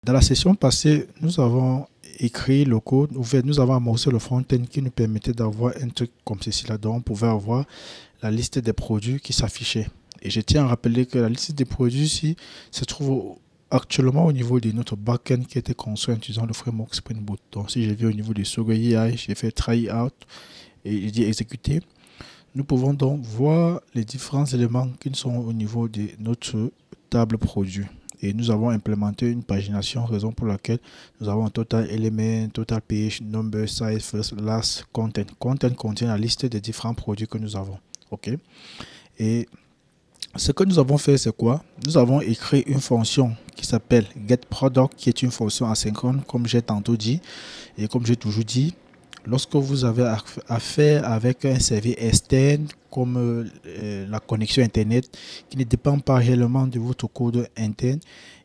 Dans la session passée, nous avons écrit le code, ou fait, nous avons amorcé le front-end qui nous permettait d'avoir un truc comme ceci là. Donc, on pouvait avoir la liste des produits qui s'affichait. Et je tiens à rappeler que la liste des produits ici se trouve actuellement au niveau de notre backend qui a été construit en utilisant le framework Spring Boot. Donc, si je vais au niveau de Sogo AI, j'ai fait try out et j'ai dit exécuter. Nous pouvons donc voir les différents éléments qui sont au niveau de notre table produit. Et nous avons implémenté une pagination, raison pour laquelle nous avons un total element, total page, number, size, first, last, content. Content contient la liste des différents produits que nous avons. OK. Et ce que nous avons fait, c'est quoi? Nous avons écrit une fonction qui s'appelle getProduct, qui est une fonction asynchrone, comme j'ai tantôt dit. Et comme j'ai toujours dit, lorsque vous avez affaire avec un service externe comme la connexion Internet qui ne dépend pas réellement de votre code interne,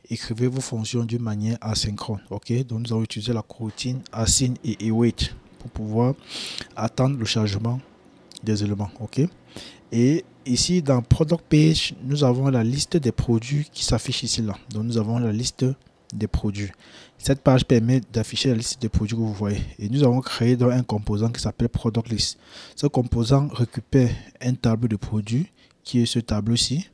écrivez vos fonctions d'une manière asynchrone. Ok, donc nous allons utiliser la coroutine async et await pour pouvoir attendre le chargement des éléments. Ok, et ici dans Product Page, nous avons la liste des produits qui s'affiche ici là. Donc nous avons la liste des produits. Cette page permet d'afficher la liste des produits que vous voyez. Et nous avons créé donc un composant qui s'appelle Product List. Ce composant récupère un tableau de produits qui est ce tableau-ci,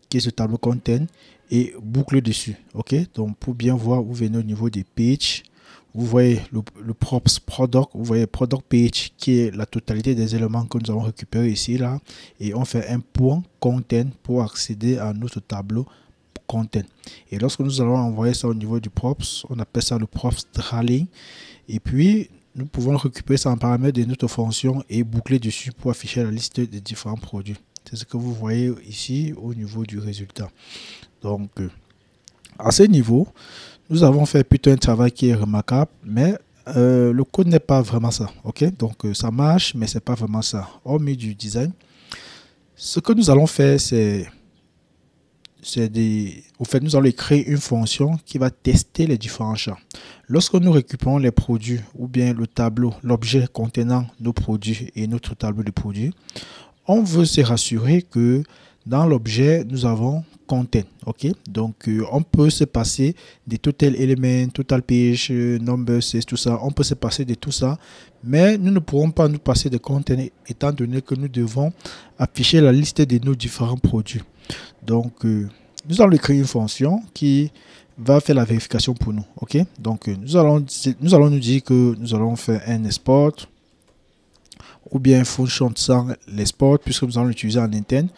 qui est ce tableau content et boucle dessus. Ok, donc pour bien voir, vous venez au niveau des pages. Vous voyez le props product, vous voyez product page qui est la totalité des éléments que nous avons récupérés ici là. Et on fait un point content pour accéder à notre tableau content. Et lorsque nous allons envoyer ça au niveau du props, on appelle ça le props trailing. Et puis, nous pouvons récupérer ça en paramètre de notre fonction et boucler dessus pour afficher la liste des différents produits. C'est ce que vous voyez ici au niveau du résultat. Donc, à ce niveau, nous avons fait plutôt un travail qui est remarquable, mais le code n'est pas vraiment ça. Ok, donc ça marche, mais c'est pas vraiment ça. Hormis du design, ce que nous allons faire, au fait, nous allons créer une fonction qui va tester les différents champs. Lorsque nous récupérons les produits ou bien le tableau, l'objet contenant nos produits et notre tableau de produits, on veut se rassurer que dans l'objet, nous avons content. Ok, donc on peut se passer des total element, total page, number, c'est tout ça. On peut se passer de tout ça, mais nous ne pourrons pas nous passer de content étant donné que nous devons afficher la liste de nos différents produits. Donc, nous allons créer une fonction qui va faire la vérification pour nous. Ok, donc nous allons nous dire que nous allons faire un export ou bien une fonction sans l'export puisque nous allons l'utiliser en interne.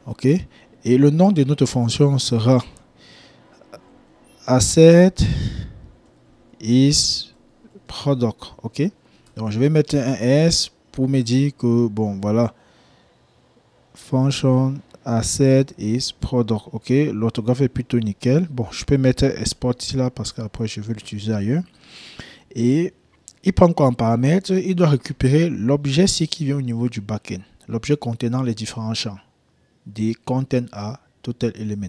Ok, et le nom de notre fonction sera asset is product. Ok, donc je vais mettre un S pour me dire que bon voilà, function asset is product. Ok, l'orthographe est plutôt nickel. Bon, je peux mettre export ici là parce qu'après je vais l'utiliser ailleurs. Et il prend quoi en paramètre? Il doit récupérer l'objet qui vient au niveau du backend, l'objet contenant les différents champs des content à total element.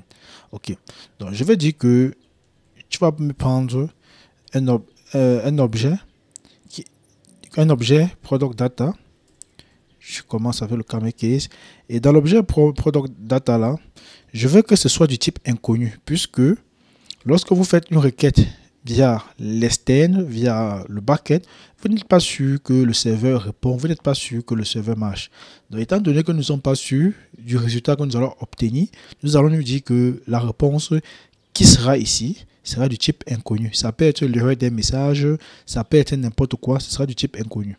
Ok, donc je vais dire que tu vas me prendre un objet product data. Je commence avec le camel case et dans l'objet product data là, je veux que ce soit du type inconnu puisque lorsque vous faites une requête via l'externe, via le backend, vous n'êtes pas sûr que le serveur répond, vous n'êtes pas sûr que le serveur marche. Donc, étant donné que nous ne sommes pas sûrs du résultat que nous allons obtenir, nous allons nous dire que la réponse qui sera ici sera du type inconnu. Ça peut être l'erreur d'un message, ça peut être n'importe quoi, ce sera du type inconnu.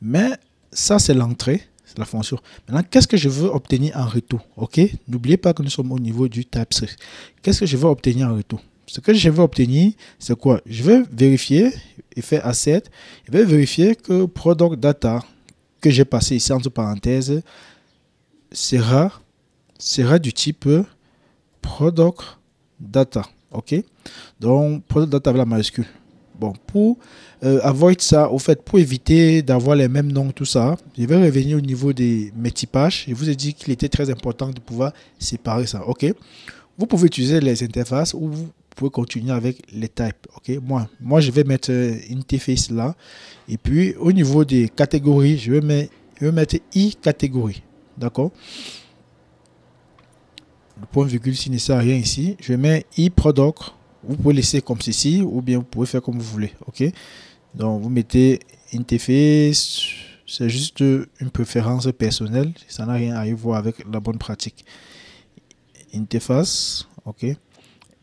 Mais ça, c'est l'entrée, c'est la fonction. Maintenant, qu'est-ce que je veux obtenir en retour? Ok, n'oubliez pas que nous sommes au niveau du TypeScript. Qu'est-ce que je veux obtenir en retour? Ce que je vais obtenir, c'est quoi? Je vais vérifier et faire asset. Je vais vérifier que product data que j'ai passé ici entre parenthèses sera du type product data. Ok? Donc, product data avec la majuscule. Bon, pour avoid ça, au fait, pour éviter d'avoir les mêmes noms, tout ça, je vais revenir au niveau de mes typages. Je vous ai dit qu'il était très important de pouvoir séparer ça. Ok? Vous pouvez utiliser les interfaces ou vous pouvez continuer avec les types. Ok, moi je vais mettre une interface là et puis au niveau des catégories je vais mettre i catégorie. D'accord, le point virgule s'il ne sert à rien ici, je mets i product Vous pouvez laisser comme ceci ou bien vous pouvez faire comme vous voulez. OK? Donc, vous mettez interface. C'est juste une préférence personnelle. Ça n'a rien à y voir avec la bonne pratique. Interface. OK?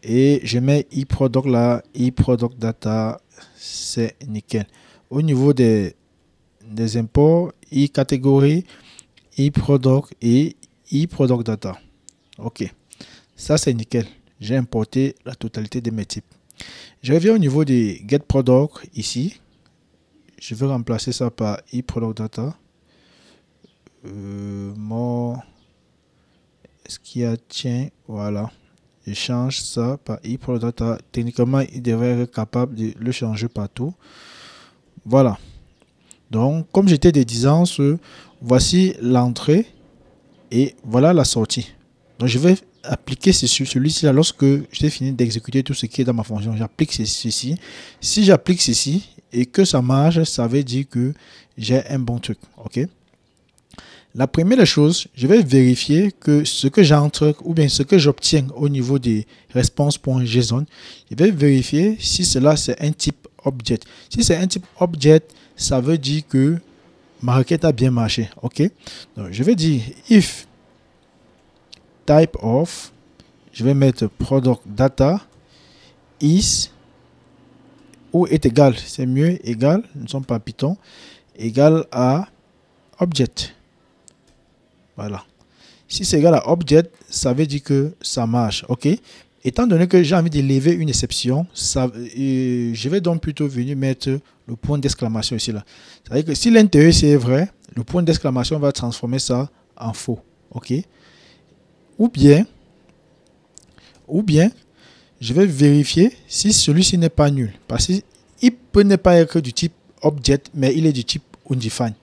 Et je mets e-product là. E-product data. C'est nickel. Au niveau des imports, e-catégorie, e-product et e-product data. OK. Ça, c'est nickel. J'ai importé la totalité de mes types. Je reviens au niveau des get product ici. Je vais remplacer ça par e-product data. Est-ce qu'il y a tiens, voilà. Je change ça par e-product data. Techniquement, il devrait être capable de le changer partout. Voilà. Donc, comme j'étais des distances, voici l'entrée et voilà la sortie. Donc, je vais appliquer celui-ci là lorsque j'ai fini d'exécuter tout ce qui est dans ma fonction. J'applique ceci. Si j'applique ceci et que ça marche, ça veut dire que j'ai un bon truc. OK? La première chose, je vais vérifier que ce que j'entre ou bien ce que j'obtiens au niveau des response.json, je vais vérifier si cela c'est un type object. Si c'est un type object, ça veut dire que ma requête a bien marché. OK? Donc, je vais dire if type of, je vais mettre product data is ou est égal, c'est mieux, égal, nous ne sommes pas Python, égal à object. Voilà. Si c'est égal à object, ça veut dire que ça marche. OK? Étant donné que j'ai envie de lever une exception, je vais donc plutôt venir mettre le point d'exclamation ici là. Ça veut dire que si l'intérieur c'est vrai, le point d'exclamation va transformer ça en faux. OK? Ou bien, je vais vérifier si celui-ci n'est pas nul. Parce qu'il peut ne pas être du type object, mais il est du type undefined.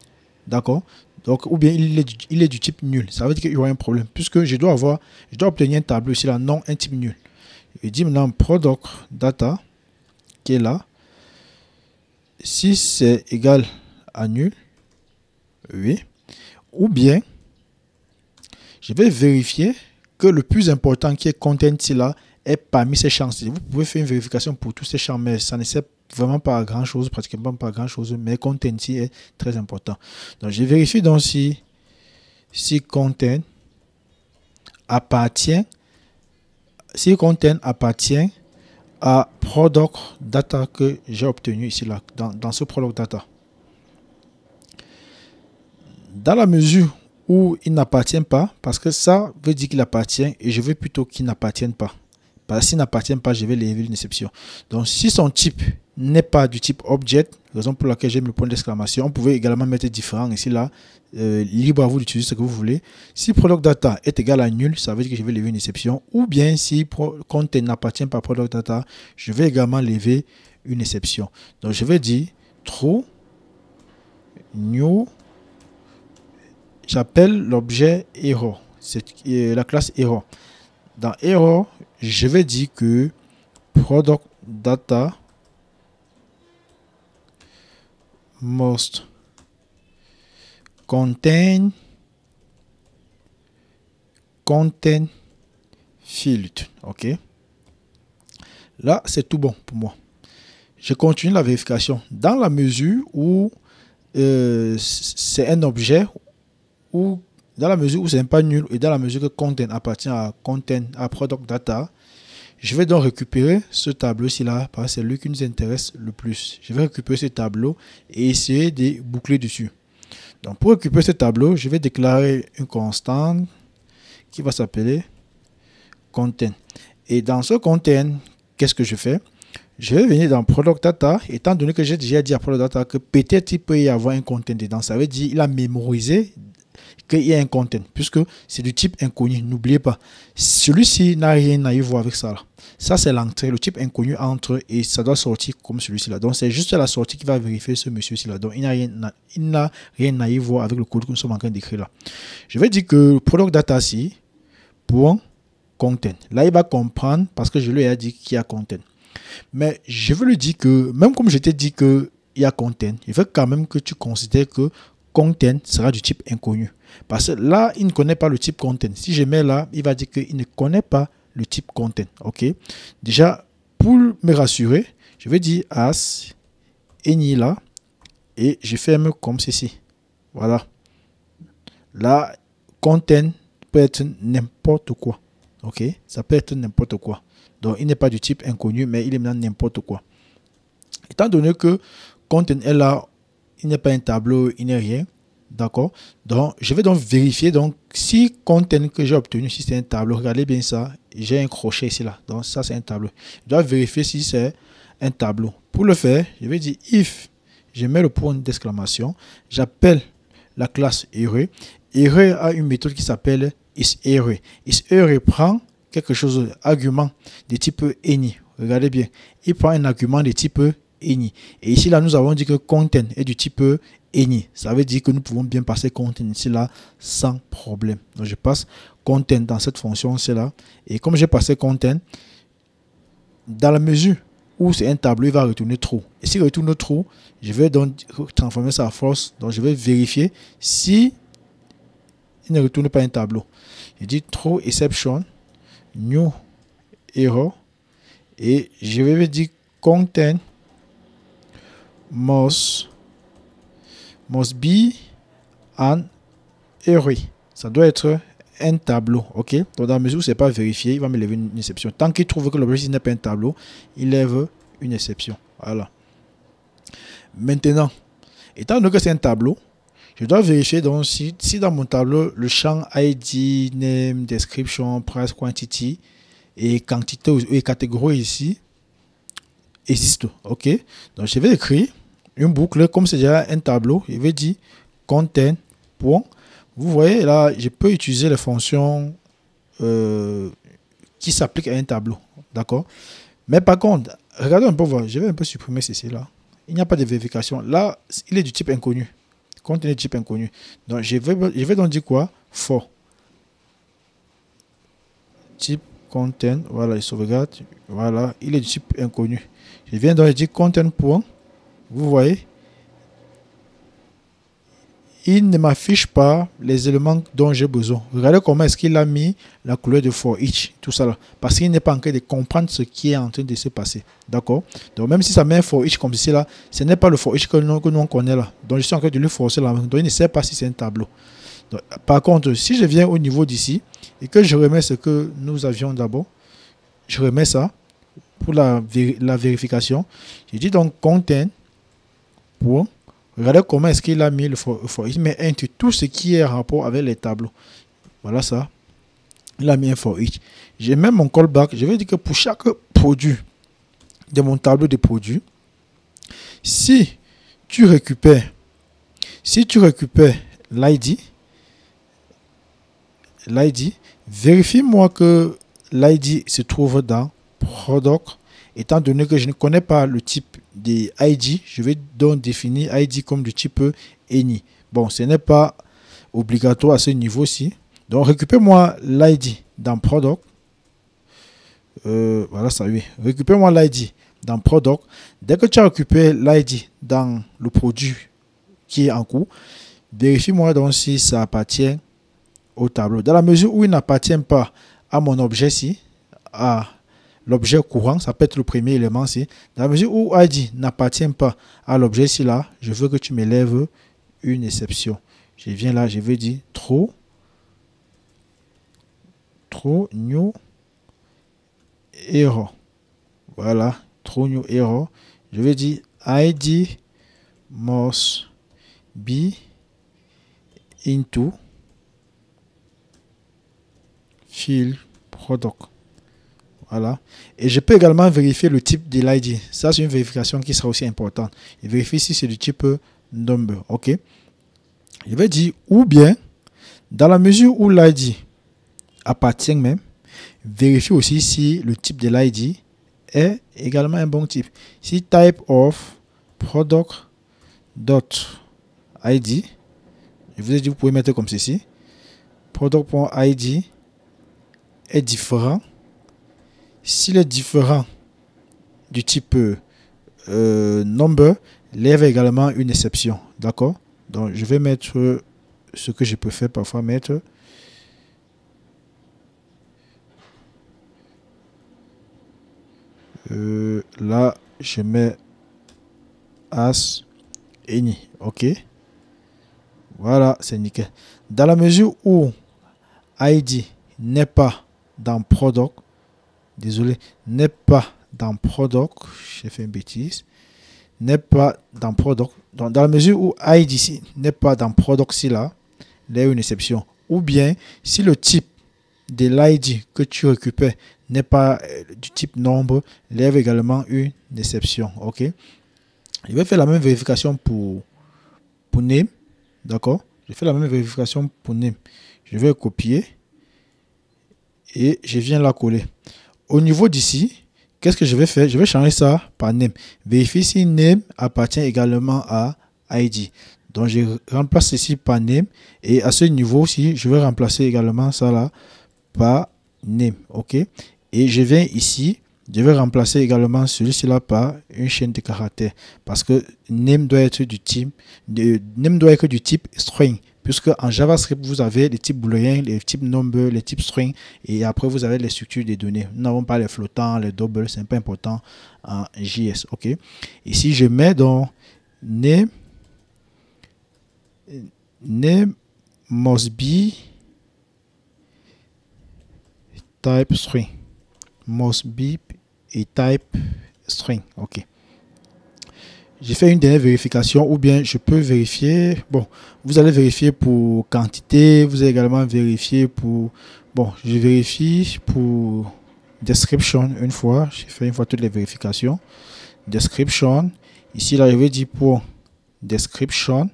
D'accord? Donc, ou bien il est du type nul. Ça veut dire qu'il y aura un problème. Puisque je dois obtenir un tableau ici là, non un type nul. Je dis maintenant product data qui est là. Si c'est égal à nul, oui. Ou bien, je vais vérifier que le plus important qui est content ici là est parmi ces champs. Vous pouvez faire une vérification pour tous ces champs, mais ça ne sert vraiment pas à grand chose, pratiquement pas à grand chose, mais content ici est très important. Donc je vérifie donc si content appartient à product data que j'ai obtenu ici là, dans ce product data. Dans la mesure où il n'appartient pas, parce que ça veut dire qu'il appartient et je veux plutôt qu'il n'appartienne pas. Parce que s'il n'appartient pas, je vais lever une exception. Donc si son type n'est pas du type object, raison pour laquelle j'ai mis le point d'exclamation, on pouvait également mettre différent ici là, libre à vous d'utiliser ce que vous voulez. Si product data est égal à nul, ça veut dire que je vais lever une exception. Ou bien si content n'appartient pas à product data, je vais également lever une exception. Donc je vais dire true new. J'appelle l'objet error, c'est la classe error. Dans error, je vais dire que product data must contain field. OK? Là, c'est tout bon pour moi. Je continue la vérification. Dans la mesure où c'est un objet, ou dans la mesure où c'est pas nul, et dans la mesure que content appartient à product data, je vais donc récupérer ce tableau-ci là, parce que c'est lui qui nous intéresse le plus. Je vais récupérer ce tableau et essayer de boucler dessus. Donc pour récupérer ce tableau, je vais déclarer une constante qui va s'appeler content. Et dans ce content, qu'est-ce que je fais? Je vais venir dans product data, étant donné que j'ai déjà dit à product data que peut-être il peut y avoir un content dedans. Ça veut dire qu'il a mémorisé qu'il y a un content, puisque c'est du type inconnu. N'oubliez pas, celui-ci n'a rien à y voir avec ça. Ça, c'est l'entrée. Le type inconnu entre et ça doit sortir comme celui-ci là. Donc, c'est juste la sortie qui va vérifier ce monsieur-ci là. Donc, il n'a rien à y voir avec le code que nous sommes en train d'écrire là. Je vais dire que product data ici, point content. Là, il va comprendre parce que je lui ai dit qu'il y a content. Mais je veux lui dire que, même comme je t'ai dit qu'il y a content, il faut quand même que tu considères que content sera du type inconnu. Parce que là, il ne connaît pas le type content. Si je mets là, il va dire qu'il ne connaît pas le type content. OK? Déjà, pour me rassurer, je vais dire as any là et je ferme comme ceci. Voilà. Là, content peut être n'importe quoi. Ok, ça peut être n'importe quoi. Donc, il n'est pas du type inconnu, mais il est maintenant n'importe quoi. Étant donné que content est là, il n'est pas un tableau, il n'est rien. D'accord. Donc, je vais donc vérifier. Donc, si content que j'ai obtenu, si c'est un tableau, regardez bien ça. J'ai un crochet ici là. Donc, ça, c'est un tableau. Je dois vérifier si c'est un tableau. Pour le faire, je vais dire if. Je mets le point d'exclamation. J'appelle la classe array. Array a une méthode qui s'appelle isArray. IsArray prend quelque chose, argument de type any. Regardez bien. Il prend un argument de type any. Et ici, là, nous avons dit que content est du type any. Ça veut dire que nous pouvons bien passer content ici, là, sans problème. Donc, je passe content dans cette fonction-ci, là. Et comme j'ai passé content, dans la mesure où c'est un tableau, il va retourner true. Et s'il retourne true, je vais donc transformer ça en false. Donc, je vais vérifier si il ne retourne pas un tableau. Je dis true exception, new error. Et je vais dire content must be an array. Ça doit être un tableau. Ok. Donc, dans la mesure où ce n'est pas vérifié, il va me lever une exception. Tant qu'il trouve que l'objet n'est pas un tableau, il lève une exception. Voilà. Maintenant, étant donné que c'est un tableau, je dois vérifier donc si dans mon tableau, le champ ID, name, description, price, quantity et quantité et catégorie ici existe. Ok. Donc, je vais écrire une boucle comme c'est déjà un tableau. Je vais dire content. Point. Vous voyez là, je peux utiliser les fonctions qui s'appliquent à un tableau. D'accord. Mais par contre, regardez un peu, voir. Je vais un peu supprimer ceci là. Il n'y a pas de vérification. Là, il est du type inconnu. Content est du type inconnu. Donc, je vais donc dire quoi? For. Type content. Voilà, il sauvegarde. Voilà, il est du type inconnu. Je viens donc dire content. Point. Vous voyez, il ne m'affiche pas les éléments dont j'ai besoin. Regardez comment est-ce qu'il a mis la couleur de for each, tout ça là. Parce qu'il n'est pas en train de comprendre ce qui est en train de se passer. D'accord. Donc même si ça met un for each comme ceci là, ce n'est pas le for each que nous on connaît là. Donc je suis en train de lui forcer là. Donc il ne sait pas si c'est un tableau. Donc, par contre, si je viens au niveau d'ici et que je remets ce que nous avions d'abord, je remets ça pour la vérification. Je dis donc content pour. Regardez comment est-ce qu'il a mis le for. Il met into tout ce qui est en rapport avec les tableaux. Voilà ça. Il a mis un for each. J'ai même mon callback. Je vais dire que pour chaque produit de mon tableau de produits, si tu récupères l'ID, vérifie-moi que l'ID se trouve dans product. Étant donné que je ne connais pas le type des ID, je vais donc définir ID comme du type any. Bon, ce n'est pas obligatoire à ce niveau-ci. Donc, récupère-moi l'ID dans product. Voilà, ça y est. Récupère-moi l'ID dans product. Dès que tu as récupéré l'ID dans le produit qui est en cours, vérifie-moi donc si ça appartient au tableau. Dans la mesure où il n'appartient pas à mon objet ci, à l'objet courant, ça peut être le premier élément ici. Dans la mesure où ID n'appartient pas à l'objet ici là, je veux que tu m'élèves une exception. Je viens là, je vais dire true new error. Voilà, true new error. Je vais dire ID must be into field product. Voilà. Et je peux également vérifier le type de l'ID. Ça, c'est une vérification qui sera aussi importante. Je vérifie si c'est du type number. OK. Je vais dire ou bien, dans la mesure où l'ID appartient même, vérifie aussi si le type de l'ID est également un bon type. Si type of product.id, je vous ai dit, vous pouvez mettre comme ceci. Product.id est différent. S'il est différent du type number, lève également une exception. D'accord? Donc, je vais mettre ce que je peux faire parfois mettre. Là, je mets as any. OK. Voilà, c'est nickel. Dans la mesure où ID n'est pas dans product, désolé, n'est pas dans product, j'ai fait une bêtise, n'est pas dans product. Donc, dans la mesure où ID ici n'est pas dans product, si là, il y a une exception. Ou bien, si le type de l'ID que tu récupères n'est pas du type nombre, il y a également une exception. OK. Je vais faire la même vérification pour name. D'accord. Je fais la même vérification pour name. Je vais copier et je viens la coller. Au niveau d'ici, qu'est-ce que je vais faire? Je vais changer ça par name. Vérifier si name appartient également à ID. Donc, je remplace ici par name. Et à ce niveau-ci, je vais remplacer également ça là par name. OK. Et je viens ici. Je vais remplacer également celui-ci là par une chaîne de caractères. Parce que name doit être du type, string. Puisque en JavaScript, vous avez les types booléens, les types number, les types string. Et après, vous avez les structures des données. Nous n'avons pas les flottants, les doubles. C'est pas important en JS. OK. Ici, je mets dans name must be type string. Must be et type string. OK. J'ai fait une dernière vérification, ou bien je peux vérifier. Bon, vous allez vérifier pour quantité. Vous allez également vérifier pour. Bon, je vérifie pour description une fois. J'ai fait une fois toutes les vérifications. Description. Ici, là, je vais dire pour description.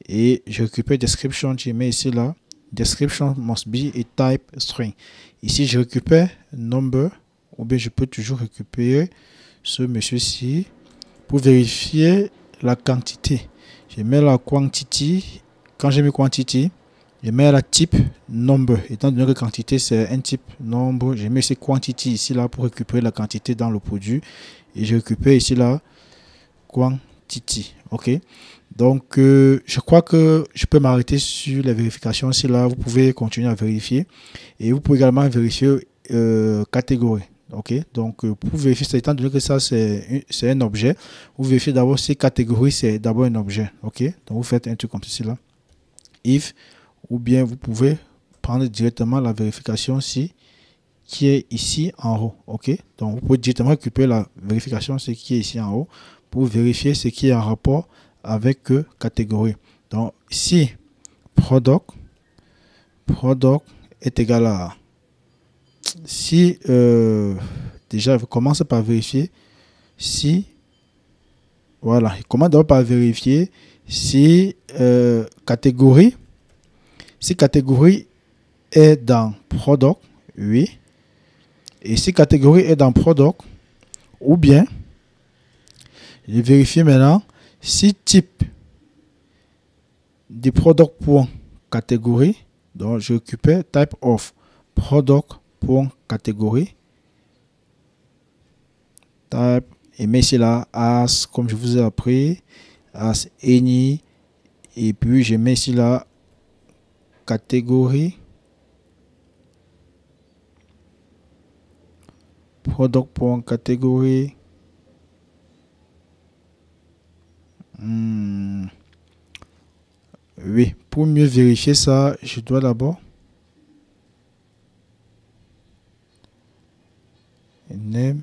Et je récupère description. Je mets ici là. Description must be et type string. Ici, je récupère number. Ou bien je peux toujours récupérer ce monsieur-ci pour vérifier la quantité. Je mets la quantity. Quand j'ai mis quantity, je mets la type number. Étant donné que quantité c'est un type nombre, je mets ici quantity ici là pour récupérer la quantité dans le produit. Et je récupère ici là quantity. OK. Donc je crois que je peux m'arrêter sur les vérifications. Ici là, vous pouvez continuer à vérifier. Et vous pouvez également vérifier catégorie. OK. Donc pour vérifier ça, étant donné que ça c'est un objet, vous vérifiez d'abord si catégorie c'est d'abord un objet. OK. Donc vous faites un truc comme ceci là. If, ou bien vous pouvez prendre directement la vérification qui est ici en haut. OK. Donc vous pouvez directement récupérer la vérification qui est ici en haut pour vérifier ce qui est en rapport avec catégorie. Donc ici product est égal à, si déjà je commence par vérifier si, voilà, il commence d'abord par vérifier si catégorie est dans product, oui, et si catégorie est dans product, ou bien je vérifie maintenant si type du product.catégorie, donc je récupère type of product.catégorie, type, et mets ici là as, comme je vous ai appris, as any, et puis je mets ici là catégorie product.catégorie. Oui, pour mieux vérifier ça, je dois d'abord name.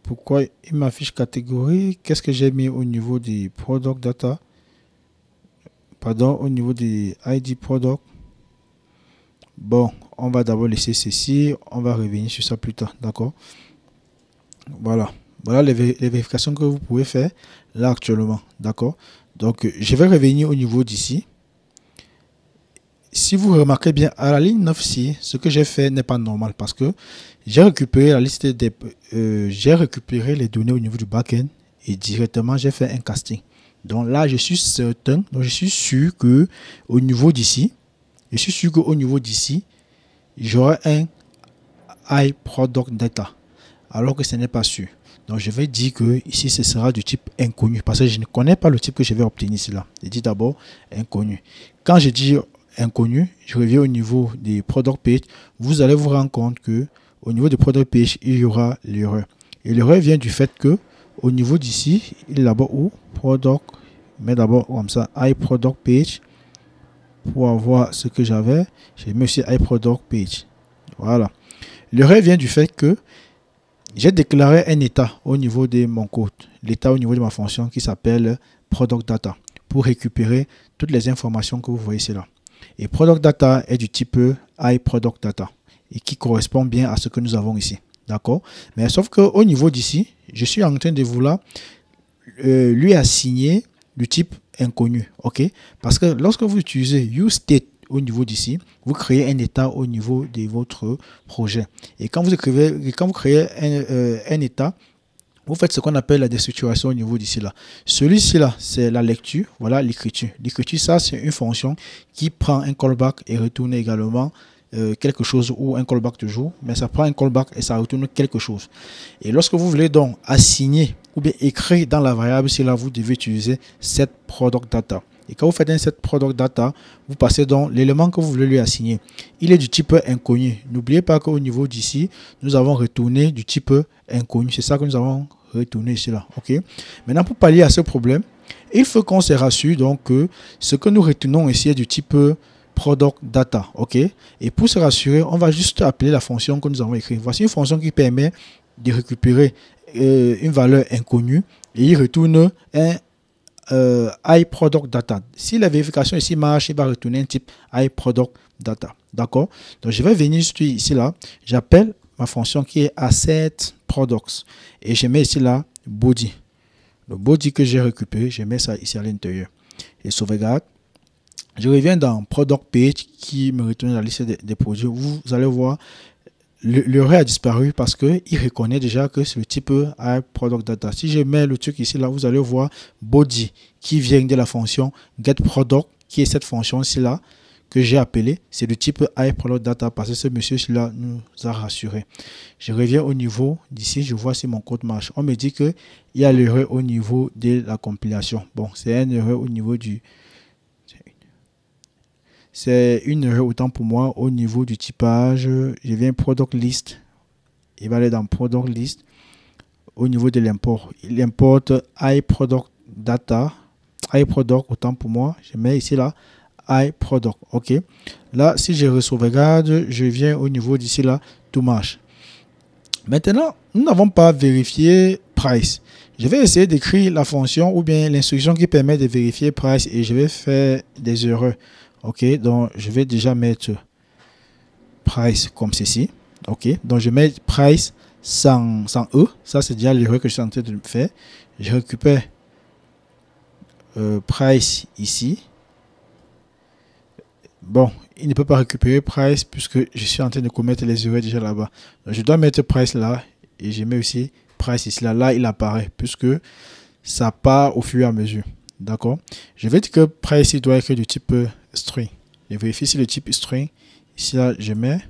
Pourquoi il m'affiche catégorie? Qu'est-ce que j'ai mis au niveau du product data? Pardon, au niveau du ID product. Bon, on va d'abord laisser ceci. On va revenir sur ça plus tard. D'accord? Voilà. Voilà les vérifications que vous pouvez faire là actuellement. D'accord? Donc, je vais revenir au niveau d'ici. Si vous remarquez bien, à la ligne 9-ci, ce que j'ai fait n'est pas normal parce que j'ai récupéré la liste des j'ai récupéré les données au niveau du backend et directement j'ai fait un casting. Donc là, je suis certain, donc je suis sûr que au niveau d'ici, j'aurai un iProduct data, alors que ce n'est pas sûr. Donc je vais dire que ici ce sera du type inconnu parce que je ne connais pas le type que je vais obtenir ici là. Je dis d'abord inconnu. Quand je dis inconnu, je reviens au niveau des product page, vous allez vous rendre compte que au niveau des product page, il y aura l'erreur. Et l'erreur vient du fait que au niveau d'ici, il est d'abord où product, mais d'abord comme ça, iProduct page pour avoir ce que j'avais. J'ai mis aussi iProduct page. Voilà. L'erreur vient du fait que j'ai déclaré un état au niveau de mon code, l'état au niveau de ma fonction qui s'appelle product data pour récupérer toutes les informations que vous voyez ici là. Et product data est du type iProduct data et qui correspond bien à ce que nous avons ici. D'accord? Mais sauf qu'au niveau d'ici, je suis en train de vouloir lui assigner du type inconnu. Ok? Parce que lorsque vous utilisez useState au niveau d'ici, vous créez un état au niveau de votre projet. Et quand vous créez un état, vous faites ce qu'on appelle la déstructuration au niveau d'ici là. Celui-ci là, c'est la lecture, voilà l'écriture. L'écriture, ça, c'est une fonction qui prend un callback et retourne également quelque chose ou un callback toujours, mais ça prend un callback et ça retourne quelque chose. Et lorsque vous voulez donc assigner ou bien écrire dans la variable, c'est là vous devez utiliser set product data. Et quand vous faites un set product data, vous passez donc l'élément que vous voulez lui assigner. Il est du type inconnu. N'oubliez pas qu'au niveau d'ici, nous avons retourné du type inconnu. C'est ça que nous avons retourné ici là. Ok. Maintenant, pour pallier à ce problème, il faut qu'on se rassure donc que ce que nous retournons ici est du type product data. Ok. Et pour se rassurer, on va juste appeler la fonction que nous avons écrite. Voici une fonction qui permet de récupérer une valeur inconnue et il retourne un iProduct data. Si la vérification ici marche, il va retourner un type iProduct data. D'accord? Donc je vais venir ici là, j'appelle ma fonction qui est asset products et je mets ici là body. Le body que j'ai récupéré, je mets ça ici à l'intérieur et sauvegarde. Je reviens dans product page qui me retourne la liste des produits. Vous allez voir, l'erreur a disparu parce qu'il reconnaît déjà que c'est le type iProduct data. Si je mets le truc ici là, vous allez voir body qui vient de la fonction getProduct, qui est cette fonction ici là que j'ai appelée. C'est le type iProduct data parce que ce monsieur là nous a rassuré. Je reviens au niveau d'ici, je vois si mon code marche. On me dit qu'il y a l'erreur au niveau de la compilation. Bon, c'est une erreur au niveau du... C'est une erreur autant pour moi au niveau du typage. Je viens product list. Il va aller dans product list. Au niveau de l'import, il importe iProduct data. iProduct autant pour moi. Je mets ici là iProduct. Ok. Là, si je sauvegarde, je viens au niveau d'ici là, tout marche. Maintenant, nous n'avons pas vérifié price. Je vais essayer d'écrire la fonction ou bien l'instruction qui permet de vérifier price et je vais faire des erreurs. Ok, donc je vais déjà mettre price comme ceci. Ok, donc je mets price sans E. Ça, c'est déjà l'erreur que je suis en train de faire. Je récupère price ici. Bon, il ne peut pas récupérer price puisque je suis en train de commettre les erreurs déjà là-bas. Donc, je dois mettre price là et je mets aussi price ici. Là, il apparaît puisque ça part au fur et à mesure. D'accord. Je vais dire que price doit être du type string. Je vérifie si le type string. Ici, là, je mets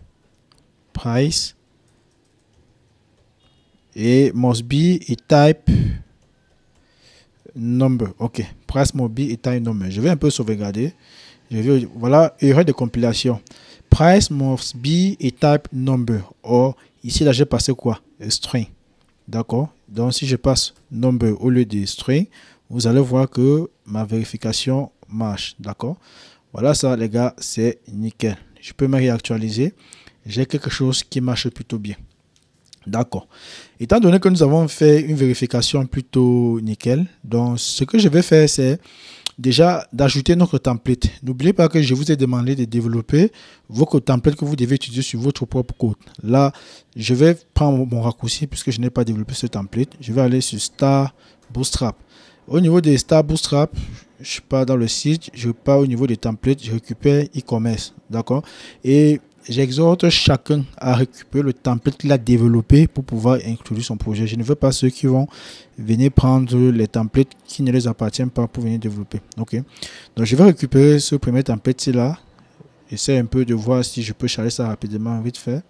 price et must be et type number. Ok. Price must be et type number. Je vais un peu sauvegarder. Voilà, erreur de compilation. Price must be et type number. Or, ici, là, j'ai passé quoi? String. D'accord. Donc, si je passe number au lieu de string, vous allez voir que ma vérification marche. D'accord. Voilà ça, les gars, c'est nickel. Je peux me réactualiser. J'ai quelque chose qui marche plutôt bien. D'accord. Étant donné que nous avons fait une vérification plutôt nickel, donc ce que je vais faire, c'est déjà d'ajouter notre template. N'oubliez pas que je vous ai demandé de développer votre template que vous devez utiliser sur votre propre code. Là, je vais prendre mon raccourci puisque je n'ai pas développé ce template. Je vais aller sur Star Bootstrap. Au niveau des Star Bootstrap, je pars dans le site, je pars au niveau des templates, je récupère e-commerce, d'accord? Et j'exhorte chacun à récupérer le template qu'il a développé pour pouvoir inclure son projet. Je ne veux pas ceux qui vont venir prendre les templates qui ne les appartiennent pas pour venir développer. Ok. Donc je vais récupérer ce premier template là. J'essaie un peu de voir si je peux charger ça rapidement, vite fait.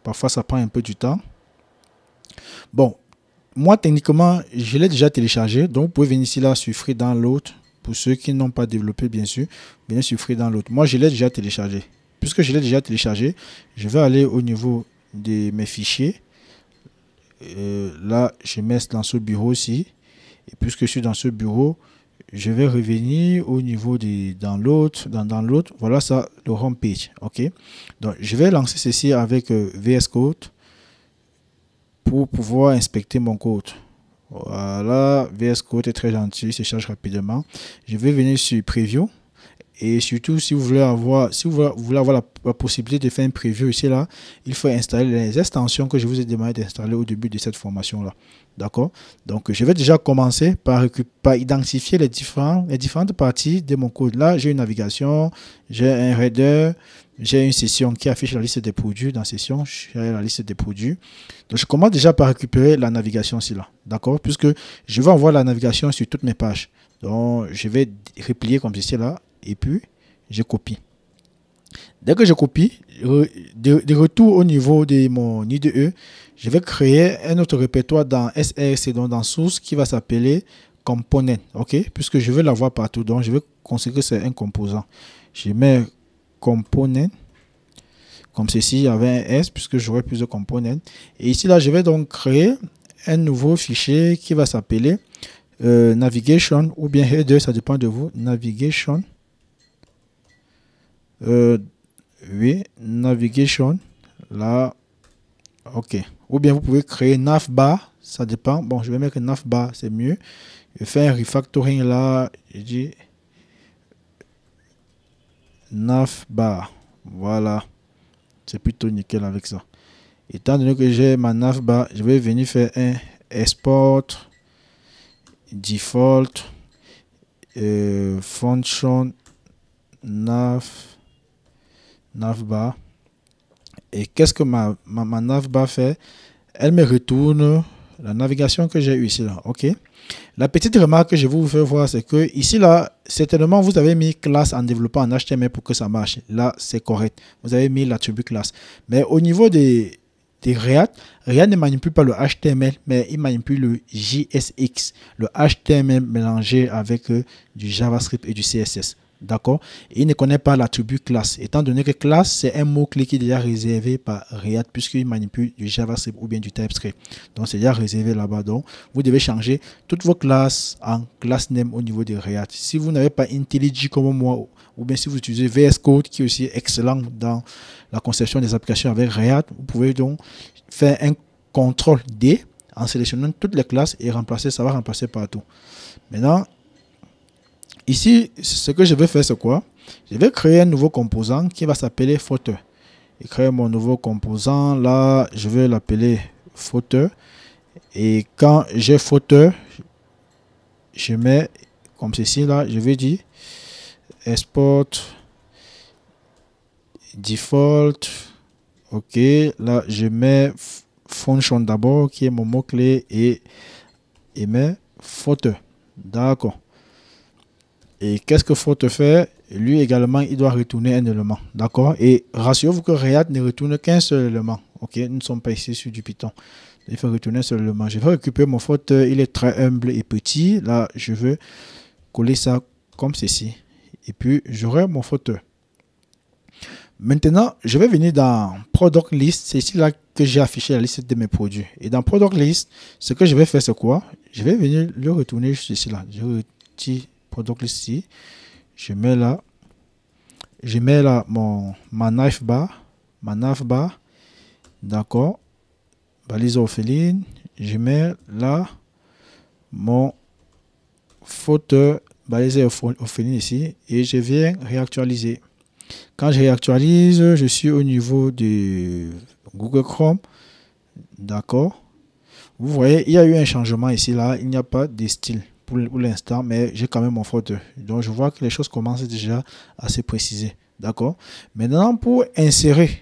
Parfois ça prend un peu du temps. Bon. Moi, techniquement, je l'ai déjà téléchargé. Donc, vous pouvez venir ici, là, sur Free Download. Pour ceux qui n'ont pas développé, bien sûr, venez sur Free Download. Moi, je l'ai déjà téléchargé. Puisque je l'ai déjà téléchargé, je vais aller au niveau de mes fichiers. Là, je mets dans ce bureau aussi. Et puisque je suis dans ce bureau, je vais revenir au niveau de download. Voilà ça, le home page. OK. Donc, je vais lancer ceci avec VS Code pour pouvoir inspecter mon code. Voilà, VS Code est très gentil, il se charge rapidement. Je vais venir sur Preview. Et surtout, si vous voulez avoir, la possibilité de faire un preview ici, là, il faut installer les extensions que je vous ai demandé d'installer au début de cette formation-là. D'accord? Donc, je vais déjà commencer par identifier les différentes parties de mon code. Là, j'ai une navigation, j'ai un header, j'ai une session qui affiche la liste des produits. Dans session, j'ai la liste des produits. Donc, je commence déjà par récupérer la navigation ici, là. D'accord? Puisque je vais avoir la navigation sur toutes mes pages. Donc, je vais replier comme ceci, là. Et puis, je copie. Dès que je copie, de retour au niveau de mon IDE, je vais créer un autre répertoire dans SRC, donc dans source, qui va s'appeler component. OK? Puisque je veux l'avoir partout, donc je vais considérer que c'est un composant. Je mets component, comme ceci, avec un S, puisque j'aurai plusieurs components. Et ici, là, je vais donc créer un nouveau fichier qui va s'appeler navigation, ou bien header, ça dépend de vous, navigation. Oui, navigation, là, ok. Ou bien vous pouvez créer navbar, ça dépend. Bon, je vais mettre navbar, c'est mieux. Je fais un refactoring là, je dis navbar, voilà. C'est plutôt nickel avec ça. Étant donné que j'ai ma navbar, je vais venir faire un export default function navbar. Et qu'est-ce que ma navbar fait? Elle me retourne la navigation que j'ai eue ici là. OK. La petite remarque que je vous fais voir, c'est que ici là, certainement vous avez mis classe en développant en HTML pour que ça marche. Là, c'est correct. Vous avez mis l'attribut classe. Mais au niveau des React ne manipule pas le HTML, mais il manipule le JSX, le HTML mélangé avec du JavaScript et du CSS. D'accord? Et il ne connaît pas l'attribut classe, étant donné que classe, c'est un mot-clé qui est déjà réservé par React, puisqu'il manipule du JavaScript ou bien du TypeScript. Donc, c'est déjà réservé là-bas. Donc, vous devez changer toutes vos classes en class name au niveau de React. Si vous n'avez pas IntelliJ comme moi, ou bien si vous utilisez VS Code, qui est aussi excellent dans la conception des applications avec React, vous pouvez donc faire un CTRL-D en sélectionnant toutes les classes et remplacer, ça va remplacer partout. Maintenant, ici, ce que je vais faire, c'est quoi? Je vais créer un nouveau composant qui va s'appeler footer. Et créer mon nouveau composant, là, je vais l'appeler footer. Et quand j'ai footer, je mets comme ceci, là, je vais dire export default. OK, là, je mets function d'abord, qui est mon mot-clé, et mets footer. D'accord. Et qu'est-ce que faut te faire? Lui également, il doit retourner un élément. D'accord? Et rassurez-vous que React ne retourne qu'un seul élément. OK? Nous ne sommes pas ici sur du Python. Il faut retourner un seul élément. Je vais récupérer mon footer. Il est très humble et petit. Là, je veux coller ça comme ceci. Et puis, j'aurai mon footer. Maintenant, je vais venir dans Product List. C'est ici là que j'ai affiché la liste de mes produits. Et dans Product List, ce que je vais faire, c'est quoi? Je vais venir le retourner juste ici là. Je retire Product List ici. Je mets là ma navbar. D'accord. Balise orpheline. Je mets là mon footer balise orpheline ici. Et je viens réactualiser. Quand je réactualise, je suis au niveau de Google Chrome. D'accord. Vous voyez, il y a eu un changement ici, là. Il n'y a pas de style pour l'instant, mais j'ai quand même mon footer. Donc, je vois que les choses commencent déjà à se préciser. D'accord. Maintenant, pour insérer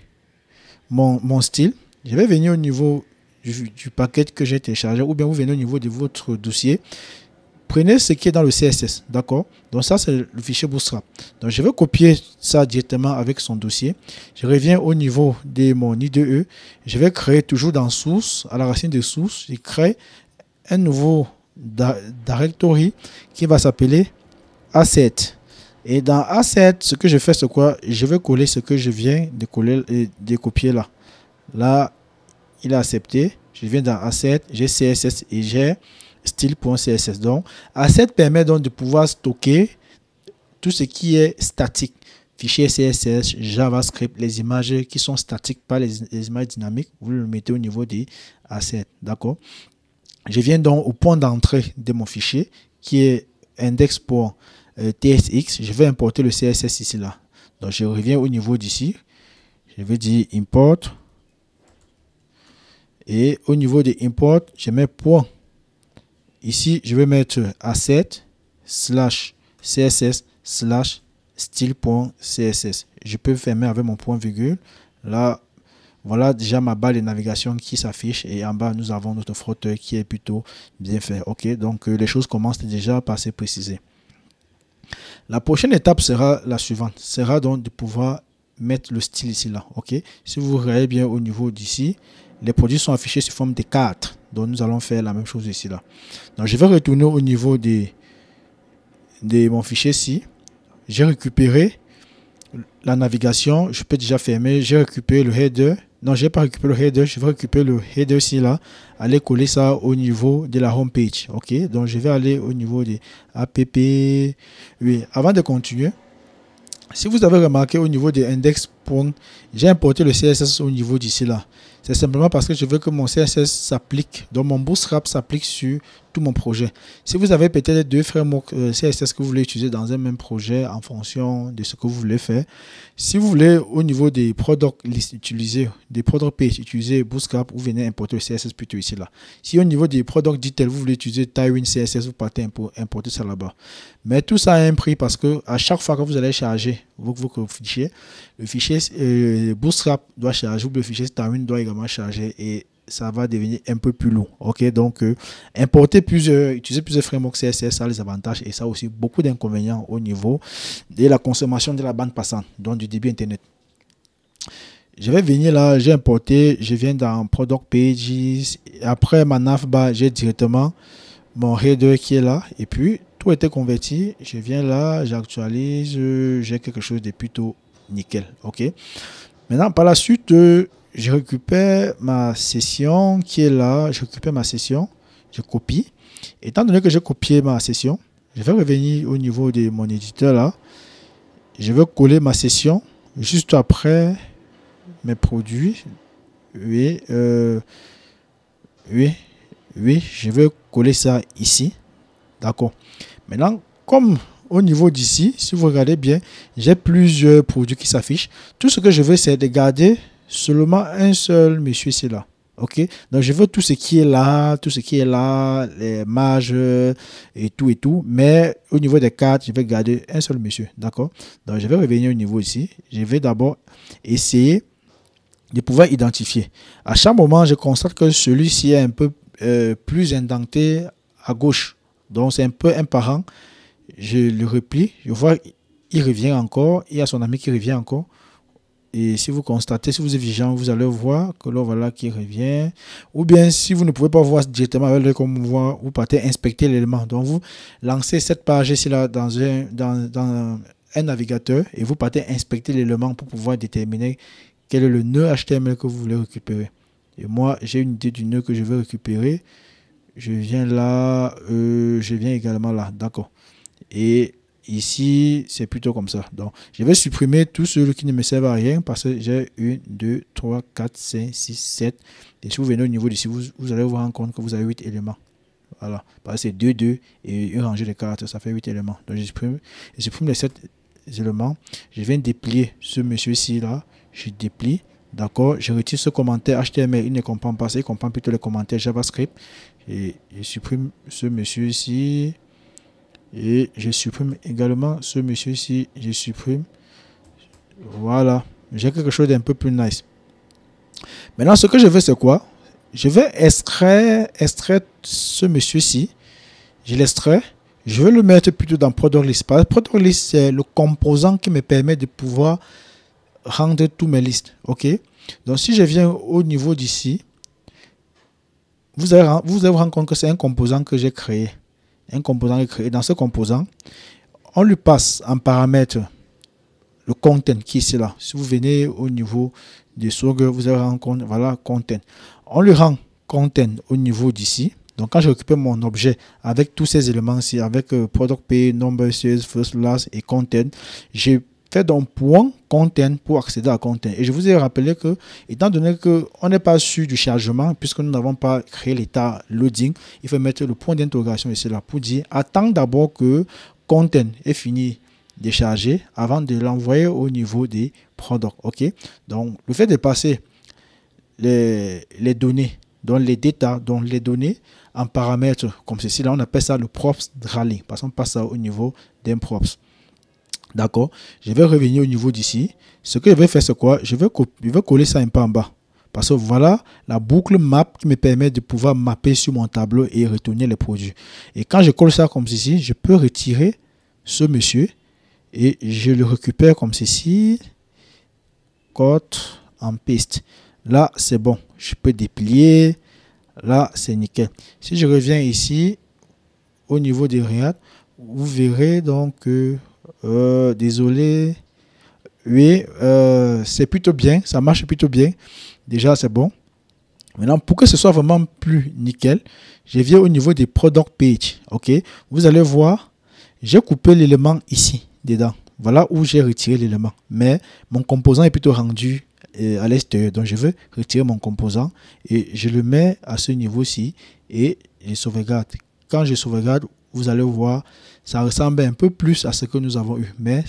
mon style, je vais venir au niveau du paquet que j'ai téléchargé, ou bien vous venez au niveau de votre dossier. Prenez ce qui est dans le CSS, d'accord? Donc ça, c'est le fichier Bootstrap. Donc je vais copier ça directement avec son dossier. Je reviens au niveau de mon IDE. Je vais créer toujours dans source, à la racine de source, je crée un nouveau directory qui va s'appeler A7. Et dans A7, ce que je fais, c'est quoi? Je vais coller ce que je viens de coller et de copier là. Là, il a accepté. Je viens dans A7, j'ai CSS et j'ai style.css. Donc, A7 permet donc de pouvoir stocker tout ce qui est statique. Fichier CSS, JavaScript, les images qui sont statiques, pas les images dynamiques, vous le mettez au niveau des A7. D'accord? Je viens donc au point d'entrée de mon fichier qui est index.tsx. Je vais importer le CSS ici là. Donc, je reviens au niveau d'ici. Je vais dire import. Et au niveau de import, je mets point. Ici, je vais mettre A7 slash CSS slash style.css. Je peux fermer avec mon point virgule. Là, voilà déjà ma barre de navigation qui s'affiche. Et en bas, nous avons notre frotteur qui est plutôt bien fait. Ok, donc les choses commencent déjà par se préciser. La prochaine étape sera la suivante. Sera donc de pouvoir mettre le style ici là. Ok, si vous regardez bien au niveau d'ici, les produits sont affichés sous forme de cartes. Donc nous allons faire la même chose ici là. Donc je vais retourner au niveau de mon fichier ici. J'ai récupéré la navigation. Je peux déjà fermer. J'ai récupéré le header. Non, je n'ai pas récupéré le header. Je vais récupérer le header ici là. Aller coller ça au niveau de la home page. Ok, donc je vais aller au niveau des app. Oui, avant de continuer, si vous avez remarqué au niveau des index. J'ai importé le CSS au niveau d'ici là. C'est simplement parce que je veux que mon CSS s'applique, donc mon Bootstrap s'applique sur tout mon projet. Si vous avez peut-être deux frameworks CSS que vous voulez utiliser dans un même projet en fonction de ce que vous voulez faire, si vous voulez au niveau des product list utiliser, des product page utiliser Bootstrap, vous venez importer le CSS plutôt ici là. Si au niveau des product detail vous voulez utiliser Tailwind CSS, vous partez importer ça là-bas. Mais tout ça a un prix parce que à chaque fois que vous allez charger vos fichiers, le fichier Bootstrap doit charger, ou le fichier Tailwind doit également charger et ça va devenir un peu plus long. Ok, donc utiliser plusieurs frameworks CSS, ça a les avantages et ça a aussi beaucoup d'inconvénients au niveau de la consommation de la bande passante, donc du débit internet. Je vais venir là, j'ai importé, je viens dans Product Pages, après ma navbar, j'ai directement mon header qui est là et puis tout a été converti. Je viens là, j'actualise, j'ai quelque chose de plutôt nickel. Ok, maintenant par la suite, je récupère ma session qui est là. Je récupère ma session. Je copie. Étant donné que j'ai copié ma session, je vais revenir au niveau de mon éditeur là. Je vais coller ma session juste après mes produits. Oui, je vais coller ça ici. D'accord. Maintenant, comme au niveau d'ici, si vous regardez bien, j'ai plusieurs produits qui s'affichent. Tout ce que je veux, c'est de garder seulement un seul monsieur ici là. Ok, donc je veux tout ce qui est là, les marges et tout, mais au niveau des cartes, je vais garder un seul monsieur. D'accord, donc je vais revenir au niveau ici. Je vais d'abord essayer de pouvoir identifier. À chaque moment, je constate que celui-ci est un peu plus indenté à gauche, donc c'est un peu un parent. Je le replie, je vois il revient encore, il y a son ami qui revient encore. Et si vous constatez, si vous êtes vigilant, vous allez voir que là, voilà qui revient. Ou bien, si vous ne pouvez pas voir directement avec l'œil comme vous partez inspecter l'élément. Donc, vous lancez cette page ici là dans un navigateur et vous partez inspecter l'élément pour pouvoir déterminer quel est le nœud HTML que vous voulez récupérer. Et moi, j'ai une idée du nœud que je veux récupérer. Je viens là, je viens également là. D'accord. Et ici, c'est plutôt comme ça. Donc, je vais supprimer tous ceux qui ne me servent à rien parce que j'ai 1, 2, 3, 4, 5, 6, 7. Et si vous venez au niveau d'ici, vous allez vous rendre compte que vous avez 8 éléments. Voilà. Parce que c'est 2, 2 et une rangée de cartes, ça fait 8 éléments. Donc, je supprime les 7 éléments. Je viens déplier ce monsieur-ci là. Je déplie. D'accord. Je retire ce commentaire HTML. Il ne comprend pas ça. Il comprend plutôt les commentaires JavaScript. Et je supprime ce monsieur-ci. Et je supprime également ce monsieur-ci. Je supprime. Voilà. J'ai quelque chose d'un peu plus nice. Maintenant, ce que je veux, c'est quoi? Je vais extraire ce monsieur-ci. Je l'extrais. Je vais le mettre plutôt dans Product List. Parce que Product List, c'est le composant qui me permet de pouvoir rendre tous mes listes. OK? Donc, si je viens au niveau d'ici, vous allez vous rendre compte que c'est un composant que j'ai créé. Un composant est créé. Dans ce composant, on lui passe en paramètre le content qui est ici là. Si vous venez au niveau des Swagger, vous allez rendre compte, voilà, content. On lui rend content au niveau d'ici. Donc, quand je récupère mon objet avec tous ces éléments ici, avec product pay, number, sales, first, last et content, j'ai fait un point content pour accéder à content. Et je vous ai rappelé que, étant donné qu'on n'est pas sûr du chargement, puisque nous n'avons pas créé l'état loading, il faut mettre le point d'interrogation ici là pour dire attends d'abord que content est fini de charger avant de l'envoyer au niveau des products. Ok, donc le fait de passer les données, donc les data, donc les données en paramètres comme ceci là, on appelle ça le props rally parce qu'on passe ça au niveau d'un props. D'accord, je vais revenir au niveau d'ici. Ce que je vais faire, c'est quoi? Je vais coller ça un peu en bas. Parce que voilà la boucle map qui me permet de pouvoir mapper sur mon tableau et retourner les produits. Et quand je colle ça comme ceci, je peux retirer ce monsieur et je le récupère comme ceci. Cut en paste. Là, c'est bon. Je peux déplier. Là, c'est nickel. Si je reviens ici, au niveau des React, vous verrez donc que désolé. Oui, c'est plutôt bien. Ça marche plutôt bien. Déjà, c'est bon. Maintenant, pour que ce soit vraiment plus nickel, je viens au niveau des product page. Ok, vous allez voir, j'ai coupé l'élément ici, dedans. Voilà où j'ai retiré l'élément. Mais mon composant est plutôt rendu à l'extérieur. Donc, je veux retirer mon composant et je le mets à ce niveau-ci et je sauvegarde. Quand je sauvegarde, vous allez voir, ça ressemble un peu plus à ce que nous avons eu. Mais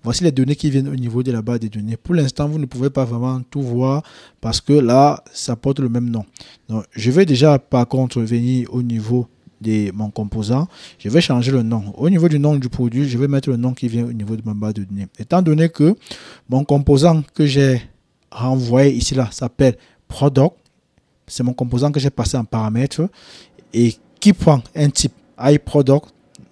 voici les données qui viennent au niveau de la base des données. Pour l'instant, vous ne pouvez pas vraiment tout voir parce que là, ça porte le même nom. Donc, je vais déjà par contre venir au niveau de mon composant. Je vais changer le nom. Au niveau du nom du produit, je vais mettre le nom qui vient au niveau de ma base de données. Étant donné que mon composant que j'ai renvoyé ici là s'appelle product, c'est mon composant que j'ai passé en paramètre et qui prend un type iProduct.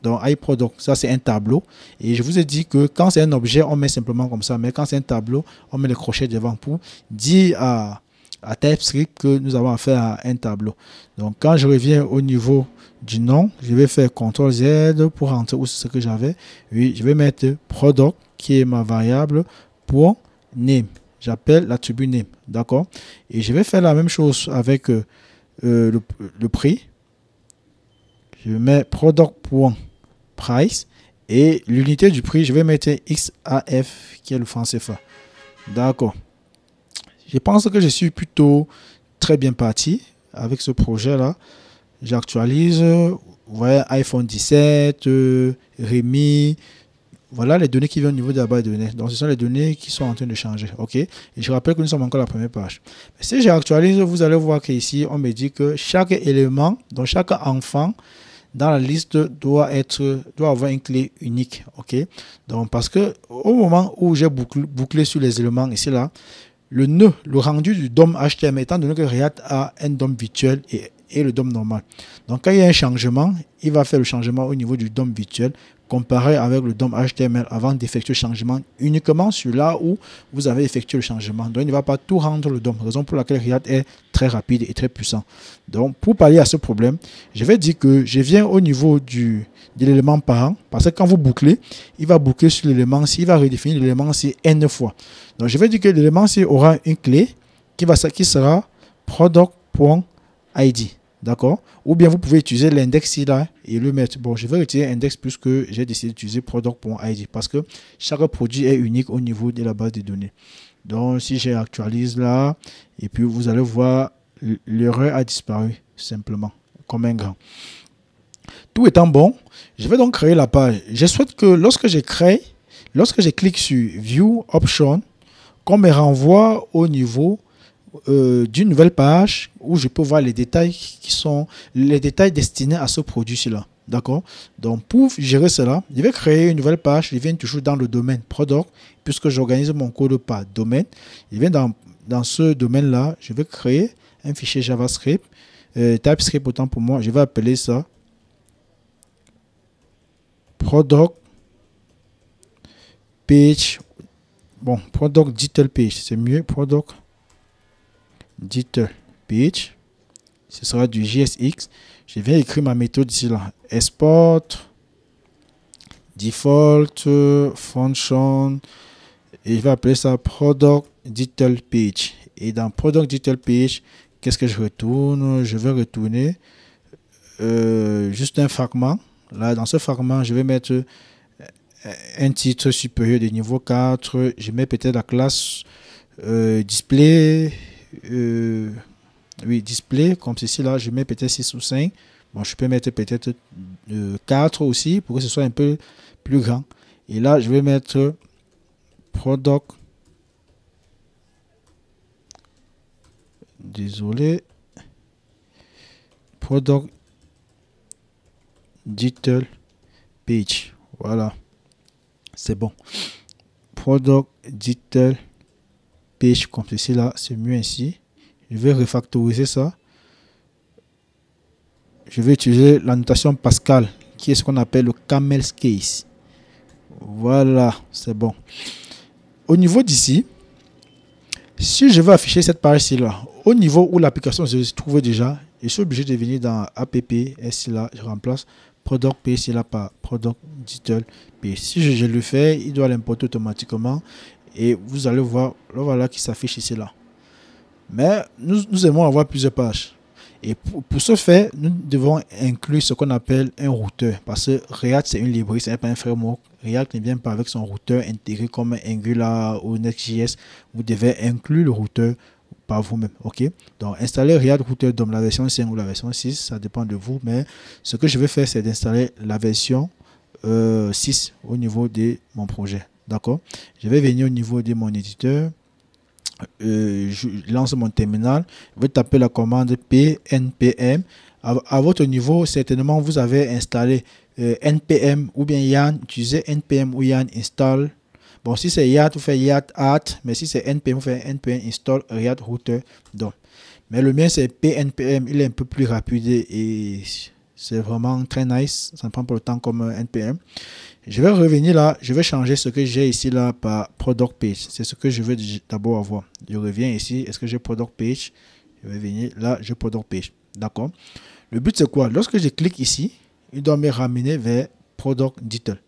Donc iProduct, ça c'est un tableau. Et je vous ai dit que quand c'est un objet, on met simplement comme ça. Mais quand c'est un tableau, on met les crochets devant pour dire à TypeScript que nous avons affaire à un tableau. Donc quand je reviens au niveau du nom, je vais faire CTRL Z pour rentrer où c'est ce que j'avais. Oui, je vais mettre product qui est ma variable pour name. J'appelle l'attribut name. D'accord. Et je vais faire la même chose avec le prix. Je mets product.price et l'unité du prix, je vais mettre XAF qui est le franc CFA. D'accord. Je pense que je suis plutôt très bien parti avec ce projet-là. J'actualise. Vous voyez, iPhone 17, Rémi. Voilà les données qui viennent au niveau de la base de données. Donc, ce sont les données qui sont en train de changer. OK? Et je rappelle que nous sommes encore à la première page. Mais si j'actualise, vous allez voir qu'ici, on me dit que chaque élément, donc chaque enfant, dans la liste doit avoir une clé unique. OK? Donc, parce que au moment où j'ai bouclé sur les éléments ici, là, le nœud, le rendu du DOM HTML, étant donné que React a un DOM virtuel et le DOM normal. Donc, quand il y a un changement, il va faire le changement au niveau du DOM virtuel comparé avec le DOM HTML avant d'effectuer le changement uniquement sur là où vous avez effectué le changement. Donc, il ne va pas tout rendre le DOM, raison pour laquelle React est très rapide et très puissant. Donc, pour pallier à ce problème, je vais dire que je viens au niveau de l'élément parent, parce que quand vous bouclez, il va boucler sur l'élément C, il va redéfinir l'élément C n fois. Donc, je vais dire que l'élément C aura une clé qui sera product.id. D'accord? Ou bien vous pouvez utiliser l'index là et le mettre. Bon, je vais retirer index puisque j'ai décidé d'utiliser product.id parce que chaque produit est unique au niveau de la base de données. Donc, si j'actualise là, et puis vous allez voir, l'erreur a disparu simplement, comme un grand. Tout étant bon, je vais donc créer la page. Je souhaite que lorsque je clique sur View Option, qu'on me renvoie au niveau d'une nouvelle page où je peux voir les détails qui sont les détails destinés à ce produit-là. D'accord? Donc, pour gérer cela, je vais créer une nouvelle page. Je viens toujours dans le domaine product, puisque j'organise mon code par domaine. Je viens dans ce domaine-là, je vais créer un fichier JavaScript, TypeScript autant pour moi. Je vais appeler ça product page. Bon, product detail page, c'est mieux. Product detail page, ce sera du JSX. Je viens écrire ma méthode ici là, export default function, et je vais appeler ça product detail page. Et dans product detail page, qu'est-ce que je retourne? Je vais retourner juste un fragment. Là, dans ce fragment, je vais mettre un titre supérieur de niveau 4. Je mets peut-être la classe display. Oui, display, comme ceci là. Je mets peut-être 6 ou 5. Bon, je peux mettre peut-être 4 aussi pour que ce soit un peu plus grand. Et là, je vais mettre product. Désolé. Product detail page. Voilà. C'est bon. Product detail page comme ceci là. C'est mieux ainsi. Je vais refactoriser ça. Je vais utiliser la notation Pascal qui est ce qu'on appelle le camel's case. Voilà. C'est bon. Au niveau d'ici, si je veux afficher cette page-ci là, au niveau où l'application se trouve déjà, je suis obligé de venir dans app, ici là, je remplace product page là par product detail page. Si je le fais, il doit l'importer automatiquement et vous allez voir, là, voilà qui s'affiche ici là. Mais nous aimons avoir plusieurs pages. Et pour ce faire, nous devons inclure ce qu'on appelle un routeur. Parce que React, c'est une librairie, ce n'est pas un framework. React ne vient pas avec son routeur intégré comme Angular ou Next.js. Vous devez inclure le routeur par vous-même. Ok. Donc, installer React Router dans la version 5 ou la version 6, ça dépend de vous. Mais ce que je vais faire, c'est d'installer la version 6 au niveau de mon projet. D'accord. Je vais venir au niveau de mon éditeur. Je lance mon terminal, je vais taper la commande npm. À votre niveau, certainement vous avez installé npm ou bien yarn. Utilisez npm ou yarn install. Bon, si c'est yarn, vous faites yarn add, mais si c'est npm, vous faites npm install react router. Donc, mais le mien c'est pnpm, il est un peu plus rapide et c'est vraiment très nice. Ça ne prend pas le temps comme npm. Je vais revenir là, je vais changer ce que j'ai ici là par product page. C'est ce que je veux d'abord avoir. Je reviens ici, est-ce que j'ai product page? Je vais venir là, j'ai product page. D'accord. Le but c'est quoi? Lorsque je clique ici, il doit me ramener vers product detail.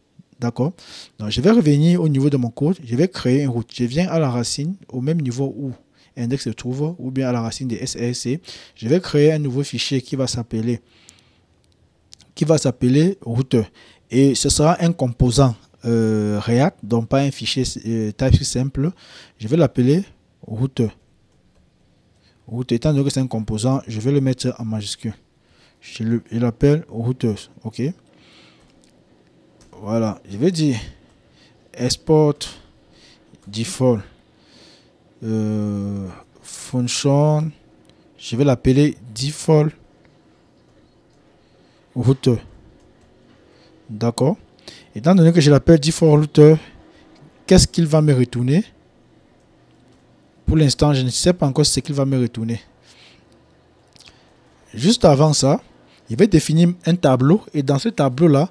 D'accord. Donc je vais revenir au niveau de mon code, je vais créer une route. Je viens à la racine, au même niveau où index se trouve, ou bien à la racine de src. Je vais créer un nouveau fichier qui va s'appeler routeur. Et ce sera un composant React, donc pas un fichier type simple. Je vais l'appeler routeur. Routeur, étant donné que c'est un composant, je vais le mettre en majuscule. Je l'appelle routeur. Ok. Voilà. Je vais dire export default function. Je vais l'appeler default routeur. D'accord. Étant donné que je l'appelle default router, qu'est-ce qu'il va me retourner? Pour l'instant, je ne sais pas encore ce qu'il va me retourner. Juste avant ça, il va définir un tableau et dans ce tableau-là,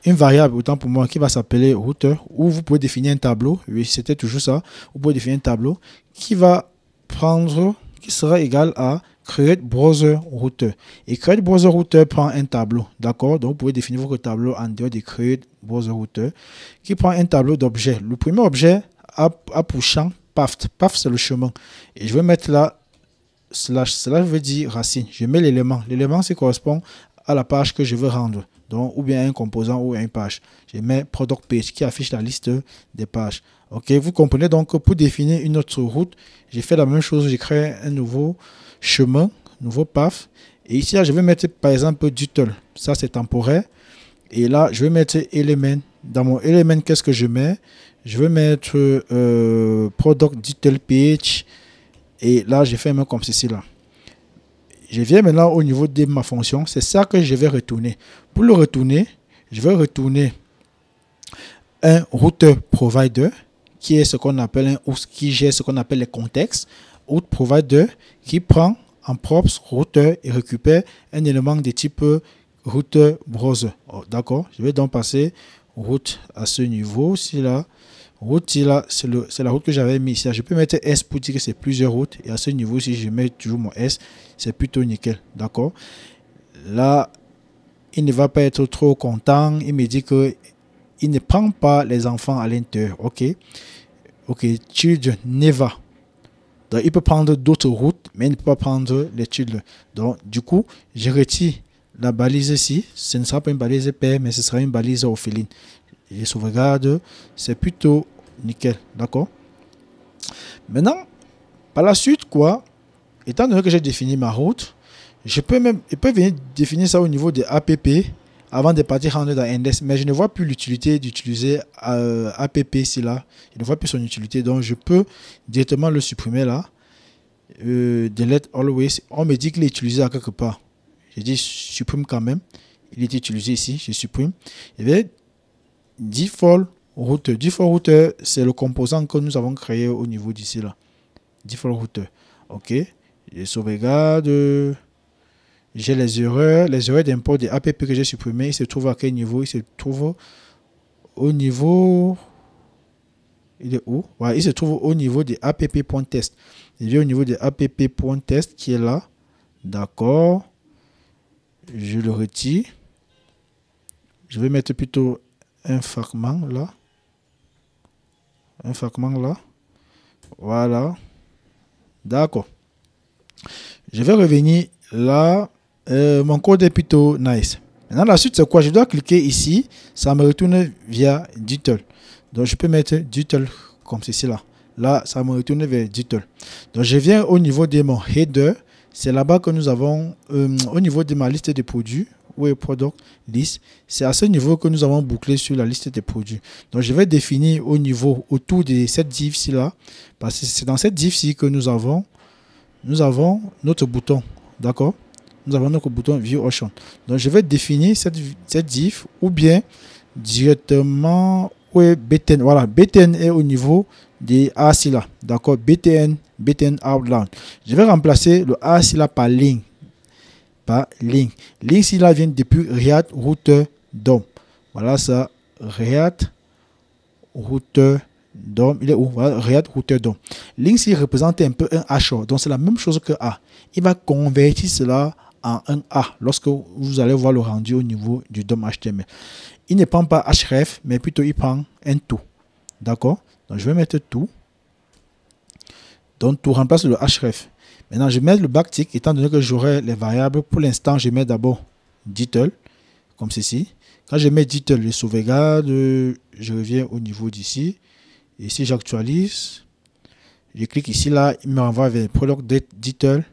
une variable, autant pour moi, qui va s'appeler router, ou vous pouvez définir un tableau, oui, c'était toujours ça, vous pouvez définir un tableau qui va prendre, qui sera égal à create browser router. Et create browser router prend un tableau, d'accord? Donc vous pouvez définir votre tableau en dehors de create browser router, qui prend un tableau d'objets. Le premier objet a pour champ path. Path c'est le chemin. Et je vais mettre là slash. Cela veut dire racine. Je mets l'élément. L'élément ça correspond à la page que je veux rendre. Donc ou bien un composant ou une page. Je mets product page qui affiche la liste des pages. Ok, vous comprenez donc que pour définir une autre route, j'ai fait la même chose. J'ai créé un nouveau chemin, nouveau path. Et ici, là, je vais mettre par exemple detail. Ça, c'est temporaire. Et là, je vais mettre element. Dans mon element, qu'est-ce que je mets? Je vais mettre product detail page. Et là, j'ai fait un comme ceci là. Je viens maintenant au niveau de ma fonction. C'est ça que je vais retourner. Pour le retourner, je vais retourner un router provider qui est ce qu'on appelle qui gère ce qu'on appelle les contextes. Route provider qui prend en props router et récupère un élément de type router browser. Oh, d'accord. Je vais donc passer route à ce niveau. Si là, route là, c'est la route que j'avais mis ici. Je peux mettre S pour dire que c'est plusieurs routes. Et à ce niveau, si je mets toujours mon S, c'est plutôt nickel. D'accord. Là, il ne va pas être trop content. Il me dit que il ne prend pas les enfants à l'intérieur. OK. OK. Children, never. Donc, il peut prendre d'autres routes, mais il ne peut pas prendre les children. Donc, du coup, je retire la balise ici. Ce ne sera pas une balise paire, mais ce sera une balise orpheline. Je sauvegarde. C'est plutôt nickel. D'accord? Maintenant, par la suite, quoi, étant donné que j'ai défini ma route, je peux venir définir ça au niveau des APP avant de partir rendre dans index. Mais je ne vois plus l'utilité d'utiliser APP ici là. Je ne vois plus son utilité. Donc, je peux directement le supprimer là. Delete always. On me dit qu'il est utilisé à quelque part. J'ai dit supprime quand même. Il est utilisé ici. Je supprime. Et bien, default router. Default router, c'est le composant que nous avons créé au niveau d'ici là. Default router. OK. Je sauvegarde. J'ai les erreurs d'import des APP que j'ai supprimés. Il se trouve à quel niveau? Il se trouve au niveau... Il est où? Ouais, il se trouve au niveau des app.test. Il est au niveau des app.test qui est là. D'accord. Je le retire. Je vais mettre plutôt un fragment là. Un fragment là. Voilà. D'accord. Je vais revenir là. Mon code est plutôt nice. Maintenant, la suite, c'est quoi? Je dois cliquer ici. Ça me retourne via DUTL. Donc, je peux mettre DUTL comme ceci là. Là, ça me retourne vers DUTL. Donc, je viens au niveau de mon header. C'est là-bas que nous avons, au niveau de ma liste de produits, ou product list, c'est à ce niveau que nous avons bouclé sur la liste des produits. Donc, je vais définir au niveau, autour de cette div-ci là, parce que c'est dans cette div-ci que nous avons notre bouton. D'accord? Nous avons notre bouton View Option. Donc, je vais définir cette div ou bien directement BTN. Voilà, BTN est au niveau des ACI là. D'accord? BTN Outline. Je vais remplacer le ACI là par ligne. Link ici là vient depuis React Router DOM. Voilà ça. React Router DOM. Il est où? Voilà, React Router DOM. Link ici représente un peu un H. Donc, c'est la même chose que A. Il va convertir cela en un A lorsque vous allez voir le rendu au niveau du DOM HTML. Il ne prend pas href, mais plutôt il prend un tout. D'accord? Donc, je vais mettre tout. Donc, tout remplace le href. Maintenant, je mets le backtick, étant donné que j'aurai les variables. Pour l'instant, je mets d'abord DUTL, comme ceci. Quand je mets DUTL, je sauvegarde, je reviens au niveau d'ici. Et si j'actualise, je clique ici, là, il me renvoie vers Product DUTL.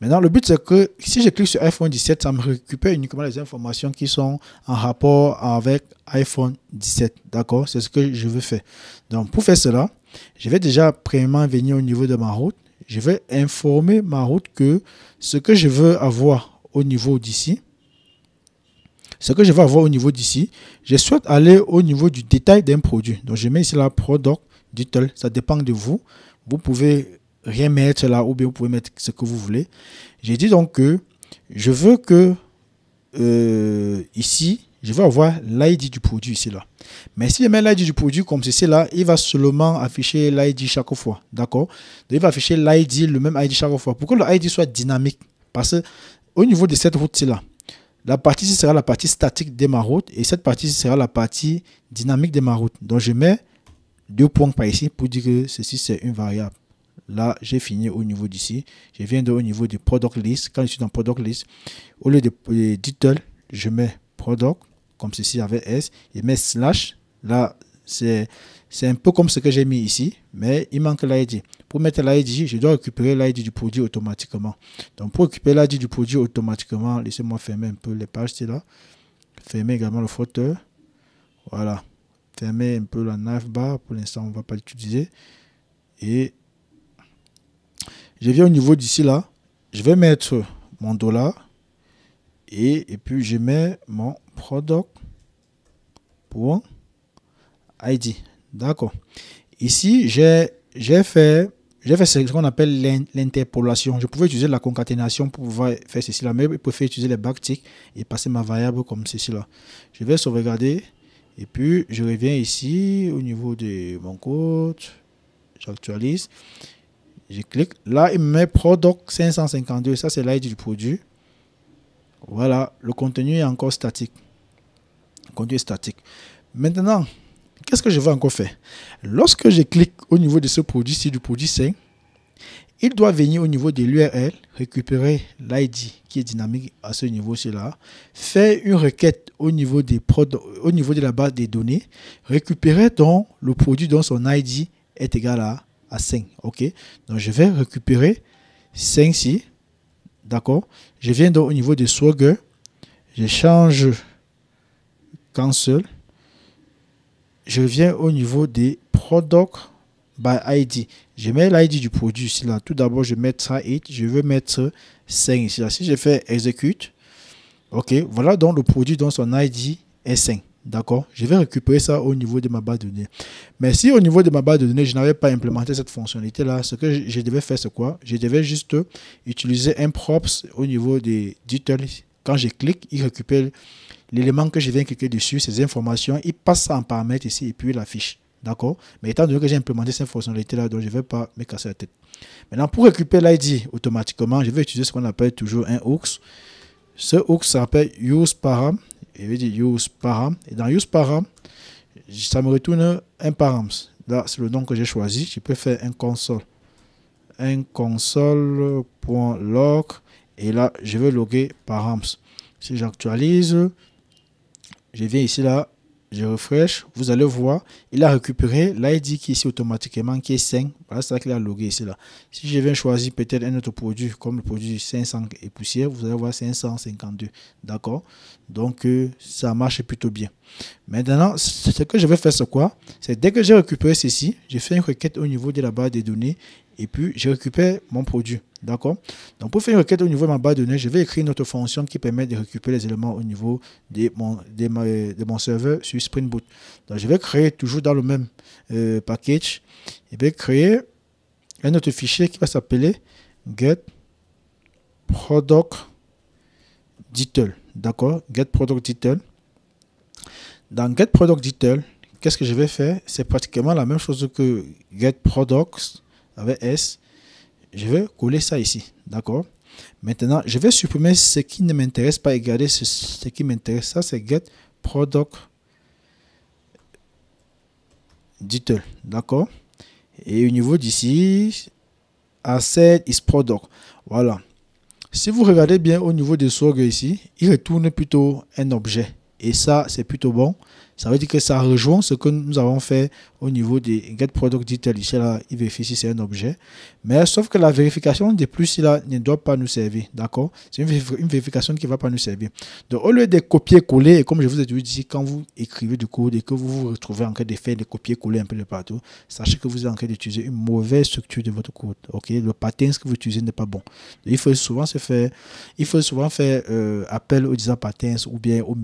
Maintenant, le but, c'est que si je clique sur iPhone 17, ça me récupère uniquement les informations qui sont en rapport avec iPhone 17. D'accord? C'est ce que je veux faire. Donc, pour faire cela, je vais déjà premièrement venir au niveau de ma route. Je vais informer ma route que ce que je veux avoir au niveau d'ici, je souhaite aller au niveau du détail d'un produit. Donc, je mets ici la Product DUTL. Ça dépend de vous. Vous pouvez rien mettre là ou bien vous pouvez mettre ce que vous voulez. J'ai dit donc que je veux que ici, je vais avoir l'ID du produit ici là. Mais si je mets l'ID du produit comme ceci là, il va seulement afficher l'ID chaque fois. D'accord? Donc, il va afficher l'ID, le même ID chaque fois. Pour que le ID soit dynamique. Parce que au niveau de cette route là, la partie ici sera la partie statique de ma route et cette partie ici sera la partie dynamique de ma route. Donc, je mets 2 points par ici pour dire que ceci c'est une variable. Là, j'ai fini au niveau d'ici. Je viens au niveau du product list. Quand je suis dans product list, au lieu de DUTL, je mets product, comme ceci avec S, et mets slash. Là, c'est un peu comme ce que j'ai mis ici, mais il manque l'ID. Pour mettre l'ID, je dois récupérer l'ID du produit automatiquement. Donc, pour récupérer l'ID du produit automatiquement, laissez-moi fermer un peu les pages, c'est là. Fermer également le footer. Voilà. Fermer un peu la navbar. Pour l'instant, on ne va pas l'utiliser. Et je viens au niveau d'ici là, je vais mettre mon dollar et puis je mets mon product.id. D'accord. Ici, j'ai fait ce qu'on appelle l'interpolation. Je pouvais utiliser la concaténation pour pouvoir faire ceci là, mais je préfère utiliser les backticks et passer ma variable comme ceci là. Je vais sauvegarder et puis je reviens ici au niveau de mon code. J'actualise. Je clique. Là, il me met Product 552. Ça, c'est l'ID du produit. Voilà. Le contenu est encore statique. conduite statique. Maintenant, qu'est-ce que je vais encore faire? Lorsque je clique au niveau de ce produit-ci, du produit 5, il doit venir au niveau de l'URL, récupérer l'ID qui est dynamique à ce niveau-ci là, faire une requête au niveau de la base des données, récupérer donc le produit dont son ID est égal à 5. Ok, donc je vais récupérer 5 ici. D'accord. Je viens donc au niveau de Swagger, je change cancel. Je viens au niveau des product by ID. Je mets l'ID du produit ici là. Tout d'abord, je mets ça 8. Je veux mettre 5 ici là. Si je fais execute, ok, voilà donc le produit dont son ID est 5. D'accord. Je vais récupérer ça au niveau de ma base de données. Mais si au niveau de ma base de données, je n'avais pas implémenté cette fonctionnalité là, ce que je devais faire, c'est quoi? Je devais juste utiliser un props au niveau des details. Quand je clique, il récupère l'élément que je viens cliquer dessus, ces informations, il passe ça en paramètre ici et puis il affiche. D'accord? Mais étant donné que j'ai implémenté cette fonctionnalité-là, donc je ne vais pas me casser la tête. Maintenant, pour récupérer l'ID automatiquement, je vais utiliser ce qu'on appelle toujours un hooks. Ce hooks s'appelle useParam. Je vais dire useParam. Et dans useParam, ça me retourne un params. Là, c'est le nom que j'ai choisi. Je peux faire un console. Un console.log. Et là, je vais loguer params. Si j'actualise, je viens ici là, je refresh, vous allez voir, il a récupéré l'ID qui est ici automatiquement, qui est 5. Voilà, c'est ça qu'il a logué ici là. Si je viens choisir peut-être un autre produit, comme le produit 500 et poussière, vous allez voir 552. D'accord? Donc, ça marche plutôt bien. Maintenant, ce que je vais faire, c'est quoi? C'est dès que j'ai récupéré ceci, je fais une requête au niveau de la base des données et puis je récupère mon produit. D'accord? Donc, pour faire une requête au niveau de ma base de données, je vais écrire une autre fonction qui permet de récupérer les éléments au niveau de mon serveur sur Spring Boot. Donc, je vais créer toujours dans le même package. Je vais créer un autre fichier qui va s'appeler getProductDetail. D'accord? getProductDetail. Dans getProductDetail, qu'est-ce que je vais faire? C'est pratiquement la même chose que getProducts avec S. Je vais coller ça ici, d'accord? Maintenant, je vais supprimer ce qui ne m'intéresse pas et garder ce qui m'intéresse. Ça, c'est getProductDetail, d'accord? Et au niveau d'ici, asset is product. Voilà. Si vous regardez bien au niveau de Swagger ici, il retourne plutôt un objet. Et ça, c'est plutôt bon. Ça veut dire que ça rejoint ce que nous avons fait au niveau des getProductDetail. Ici, là, il vérifie si c'est un objet. Mais sauf que la vérification de plus, là, ne doit pas nous servir. D'accord? C'est une vérification qui ne va pas nous servir. Donc, au lieu de copier-coller, et comme je vous ai dit, quand vous écrivez du code et que vous vous retrouvez en train de faire des copier-coller un peu de partout, sachez que vous êtes en train d'utiliser une mauvaise structure de votre code. Ok? Le pattern que vous utilisez n'est pas bon. Donc, il faut souvent faire appel aux design patterns ou bien aux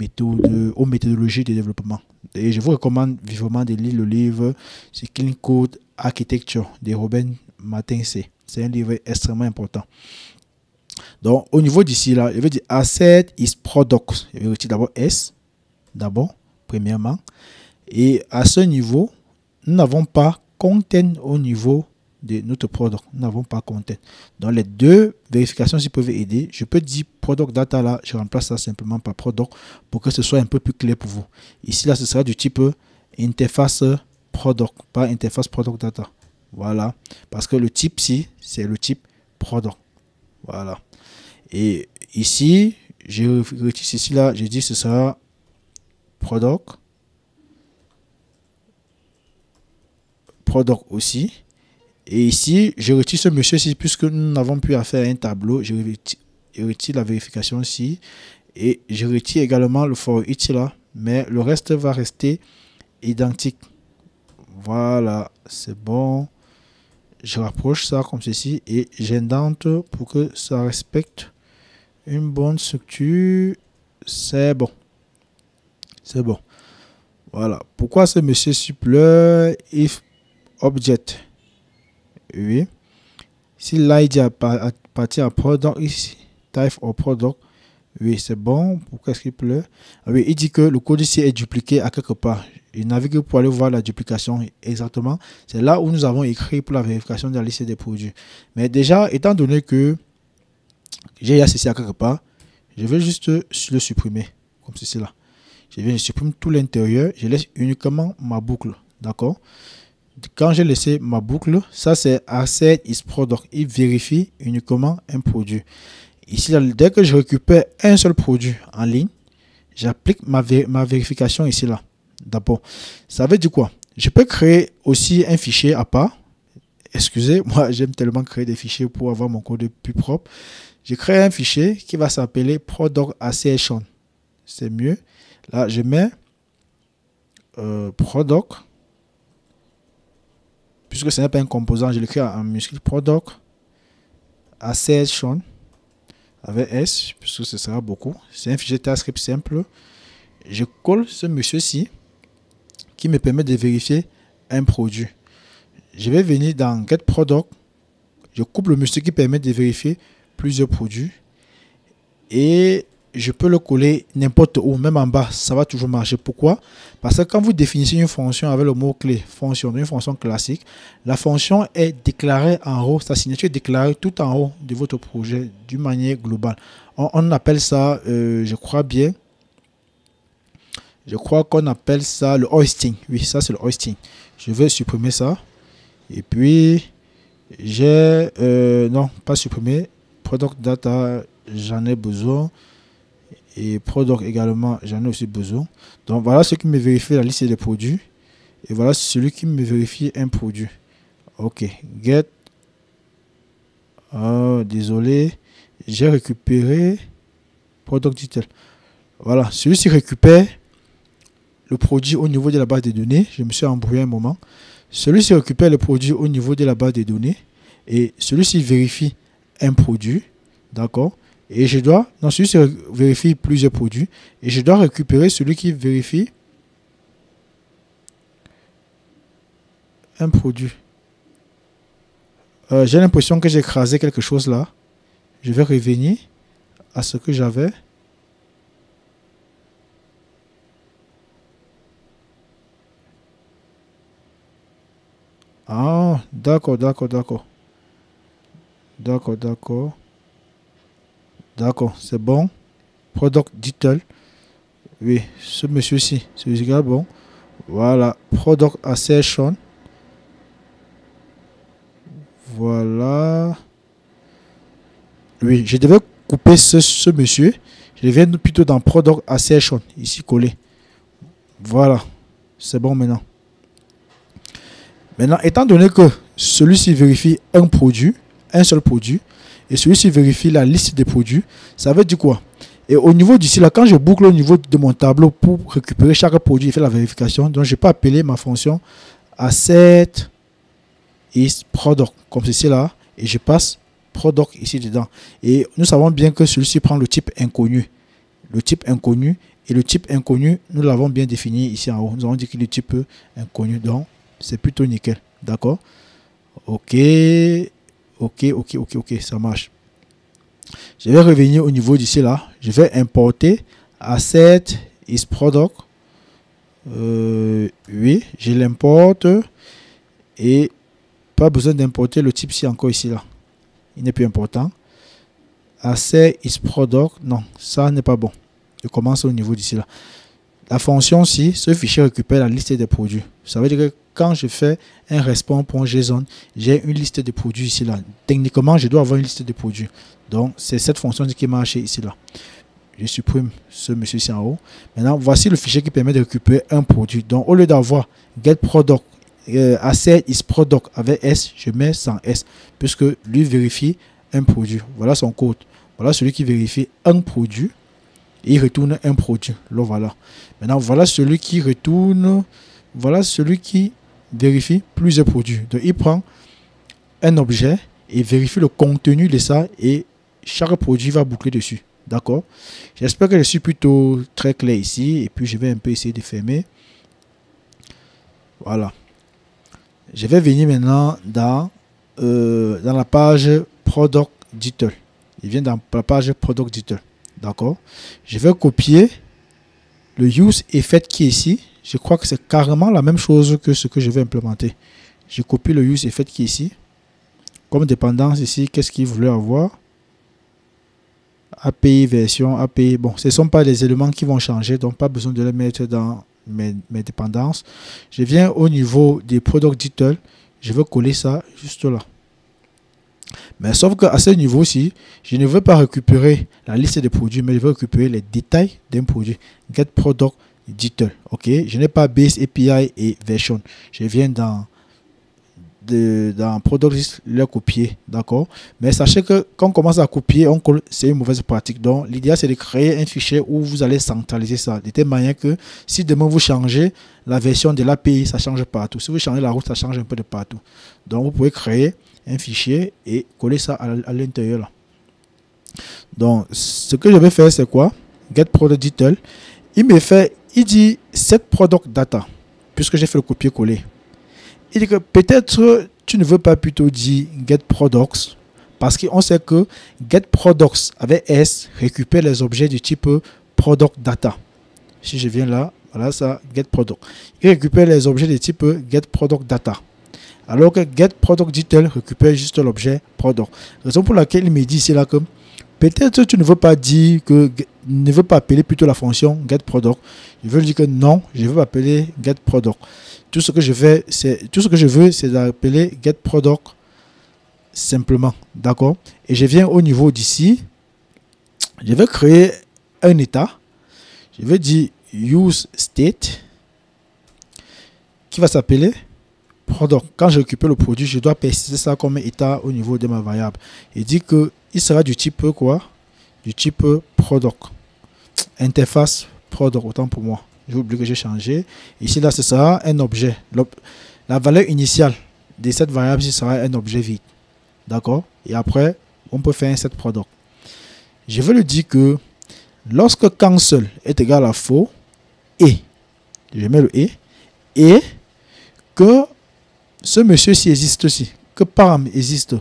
méthodologies de développement. Et je vous recommande vivement de lire le livre sur Clean Code Architecture de Robin Martin-C. C'est un livre extrêmement important. Donc, au niveau d'ici, là, je vais dire Asset is Product. Je vais retirer d'abord S, premièrement. Et à ce niveau, nous n'avons pas Content au niveau de notre product. Nous n'avons pas content. Donc, les deux vérifications, si peuvent aider, je peux dire product data là, je remplace ça simplement par product pour que ce soit un peu plus clair pour vous. Ici, là, ce sera du type interface product, pas interface product data. Voilà. Parce que le type ci, c'est le type product. Voilà. Et ici, je retire ici là, je dis ce sera product aussi. Et ici, je retire ce monsieur-ci, puisque nous n'avons plus à faire un tableau. Je retire la vérification ici. Et je retire également le for each là. Mais le reste va rester identique. Voilà, c'est bon. Je rapproche ça comme ceci. Et j'indente pour que ça respecte une bonne structure. C'est bon. C'est bon. Voilà. Pourquoi ce monsieur-ci pleure? If object. Oui. Si l'ID appartient à product ici, type of product, oui, c'est bon. Pourquoi est-ce qu'il pleut? Ah oui, il dit que le code ici est dupliqué à quelque part. Il navigue pour aller voir la duplication exactement. C'est là où nous avons écrit pour la vérification de la liste des produits. Mais déjà, étant donné que j'ai ceci à quelque part, je vais juste le supprimer, comme ceci là. je supprime tout l'intérieur, je laisse uniquement ma boucle, d'accord. Quand j'ai laissé ma boucle, ça c'est Asset is Product, il vérifie uniquement un produit. Ici, dès que je récupère un seul produit en ligne, j'applique ma vérification ici là. D'abord, ça veut dire quoi? Je peux créer aussi un fichier à part. Excusez, moi j'aime tellement créer des fichiers pour avoir mon code plus propre. Je crée un fichier qui va s'appeler Product Assertion. C'est mieux. Là, je mets Product. Puisque ce n'est pas un composant, je l'écris en minuscule. Product Assertion avec S, puisque ce sera beaucoup. C'est un fichier TypeScript simple. Je colle ce monsieur-ci qui me permet de vérifier un produit. Je vais venir dans Get Product. Je coupe le monsieur qui permet de vérifier plusieurs produits. Et je peux le coller n'importe où, même en bas, ça va toujours marcher. Pourquoi? Parce que quand vous définissez une fonction avec le mot-clé fonction, une fonction classique, la fonction est déclarée en haut, sa signature est déclarée tout en haut de votre projet d'une manière globale. On appelle ça, je crois qu'on appelle ça le hoisting. Oui, ça c'est le hoisting. Je vais supprimer ça. Et puis, j'ai, non, pas supprimer, product data, j'en ai besoin. Et product également, j'en ai aussi besoin. Donc voilà ce qui me vérifie la liste des produits. Et voilà celui qui me vérifie un produit. Ok, get. Désolé, j'ai récupéré product detail. Voilà, celui-ci récupère le produit au niveau de la base de données. Je me suis embrouillé un moment. Celui-ci récupère le produit au niveau de la base de données. Et celui-ci vérifie un produit. D'accord. Et je dois, non, celui-ci vérifie plusieurs produits. Et je dois récupérer celui qui vérifie un produit. J'ai l'impression que j'ai écrasé quelque chose là. Je vais revenir à ce que j'avais. Ah, d'accord. D'accord, c'est bon. Product detail. Oui, ce monsieur-ci, celui-ci, bon. Voilà, product assertion. Voilà. Oui, je devais couper ce monsieur. Je viens plutôt dans product assertion, ici collé. Voilà, c'est bon maintenant. Maintenant, étant donné que celui-ci vérifie un produit, un seul produit, et celui-ci vérifie la liste des produits, ça veut dire quoi? Et au niveau d'ici là, quand je boucle au niveau de mon tableau pour récupérer chaque produit et faire la vérification, donc je peux appeler ma fonction asset is product, comme ceci là, et je passe product ici dedans. Et nous savons bien que celui-ci prend le type inconnu. Le type inconnu, et le type inconnu, nous l'avons bien défini ici en haut. Nous avons dit qu'il est type inconnu, donc c'est plutôt nickel. D'accord? Ok, ça marche. Je vais revenir au niveau d'ici là. Je vais importer asset is product. Oui, je l'importe. Et pas besoin d'importer le type ci encore ici là. Il n'est plus important. Asset is product. Non, ça n'est pas bon. Je commence au niveau d'ici là. La fonction ci, ce fichier récupère la liste des produits. Ça veut dire que quand je fais un response.json, j'ai une liste de produits ici là. Techniquement, je dois avoir une liste de produits. Donc, c'est cette fonction qui marche ici là. Je supprime ce monsieur-ci en haut. Maintenant, voici le fichier qui permet de récupérer un produit. Donc, au lieu d'avoir get product, asset is product avec S, je mets sans S, puisque lui vérifie un produit. Voilà son code. Voilà celui qui vérifie un produit. Et il retourne un produit. Là, voilà. Maintenant, voilà celui qui retourne. Voilà celui qui vérifie plusieurs produits. Donc, il prend un objet et vérifie le contenu de ça. Et chaque produit va boucler dessus. D'accord? J'espère que je suis plutôt très clair ici. Et puis, je vais un peu essayer de fermer. Voilà. Je vais venir maintenant dans la page Product Detail. Il vient dans la page Product Detail. D'accord? Je vais copier le use effect qui est ici. Je crois que c'est carrément la même chose que ce que je vais implémenter. Je copie le use effect qui est ici. Comme dépendance ici, qu'est-ce qu'il voulait avoir? API version, API. Bon, ce ne sont pas des éléments qui vont changer, donc pas besoin de les mettre dans mes dépendances. Je viens au niveau des product details. Je veux coller ça juste là. Mais sauf qu'à ce niveau-ci, je ne veux pas récupérer la liste des produits, mais je veux récupérer les détails d'un produit. Get product detail. Ok, je n'ai pas base API et version. Je viens dans product list le copier, d'accord. Mais sachez que quand on commence à copier, on colle, c'est une mauvaise pratique. Donc l'idéal c'est de créer un fichier où vous allez centraliser ça de telle manière que si demain vous changez la version de l'API, ça change partout. Si vous changez la route, ça change un peu de partout. Donc vous pouvez créer un fichier et coller ça à l'intérieur là. Donc ce que je vais faire c'est quoi? Get product detail. Il dit set product data puisque j'ai fait le copier-coller. Il dit que peut-être tu ne veux pas plutôt dire get products parce qu'on sait que get products avec S récupère les objets du type product data. Si je viens là, voilà ça, get product. Il récupère les objets du type get product data. Alors que get product detail récupère juste l'objet product. Raison pour laquelle il me dit ici là que peut-être tu ne veux pas dire que ne veux pas appeler plutôt la fonction get product. Je veux dire que non, je veux appeler get product. Tout ce que je veux, c'est d'appeler get product simplement, d'accord. Et je viens au niveau d'ici, je vais créer un état. Je vais dire use state qui va s'appeler product. Quand je récupère le produit, je dois persister ça comme état au niveau de ma variable. Il dit que il sera du type quoi? Du type product. Interface product, autant pour moi. J'ai oublié que j'ai changé. Ici, là, ce sera un objet. La valeur initiale de cette variable, ce sera un objet vide. D'accord? Et après, on peut faire un set product. Je veux le dire que lorsque cancel est égal à faux, et, je mets le et que ce monsieur-ci existe aussi, que param existe.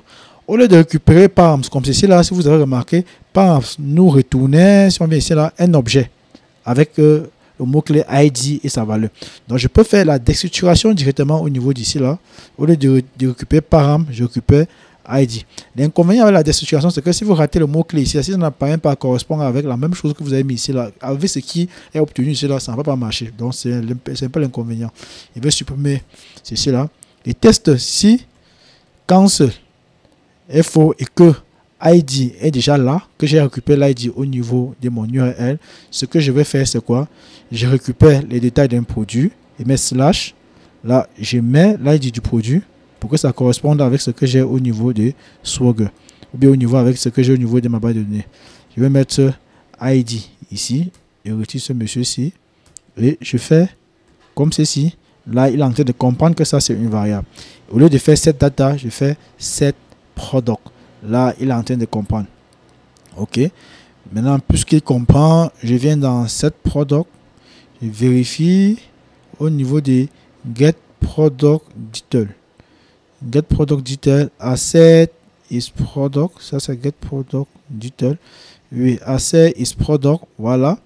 Au lieu de récupérer param comme ceci là, si vous avez remarqué, param nous retournait, si on vient ici là, un objet avec le mot-clé ID et sa valeur. Donc je peux faire la déstructuration directement au niveau d'ici là. Au lieu de récupérer param, je récupère ID. L'inconvénient avec la déstructuration, c'est que si vous ratez le mot-clé ici, si ça n'apparaît pas correspond avec la même chose que vous avez mis ici là, avec ce qui est obtenu ici là, ça ne va pas marcher. Donc c'est un peu l'inconvénient. Il veut supprimer ceci là. Les tests si cancel est faux et que ID est déjà là, que j'ai récupéré l'ID au niveau de mon URL, ce que je vais faire c'est quoi? Je récupère les détails d'un produit et mets slash, là je mets l'ID du produit pour que ça corresponde avec ce que j'ai au niveau de Swagger ou bien au niveau avec ce que j'ai au niveau de ma base de données. Je vais mettre ID ici et retire ce monsieur-ci et je fais comme ceci. Là il est en train de comprendre que ça c'est une variable. Au lieu de faire set data, je fais set product. Là, il est en train de comprendre. Ok. Maintenant, puisqu'il comprend, je viens dans set product. Je vérifie au niveau des get product detail. Get product detail asset is product. Ça, c'est get product detail. Oui, asset is product. Voilà.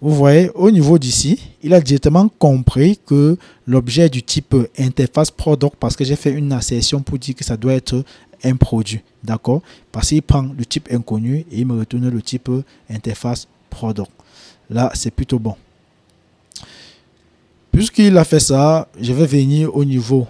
Vous voyez, au niveau d'ici, il a directement compris que l'objet est du type interface product parce que j'ai fait une assertion pour dire que ça doit être un produit. D'accord? Parce qu'il prend le type inconnu et il me retourne le type interface product. Là, c'est plutôt bon. Puisqu'il a fait ça, je vais venir au niveau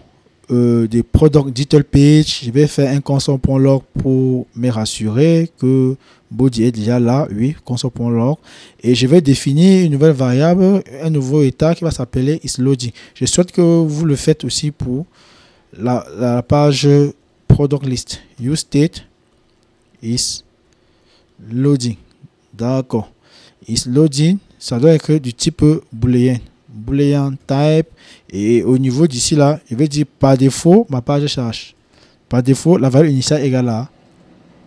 des product detail page. Je vais faire un console.log pour me rassurer que body est déjà là. Oui, console.log. Et je vais définir une nouvelle variable, un nouveau état qui va s'appeler isLoading. Je souhaite que vous le faites aussi pour la page product list. Use state is loading. D'accord. Is loading, ça doit être du type boolean. Boolean type. Et au niveau d'ici là, je vais dire par défaut, ma page charge. Par défaut, la valeur initiale égale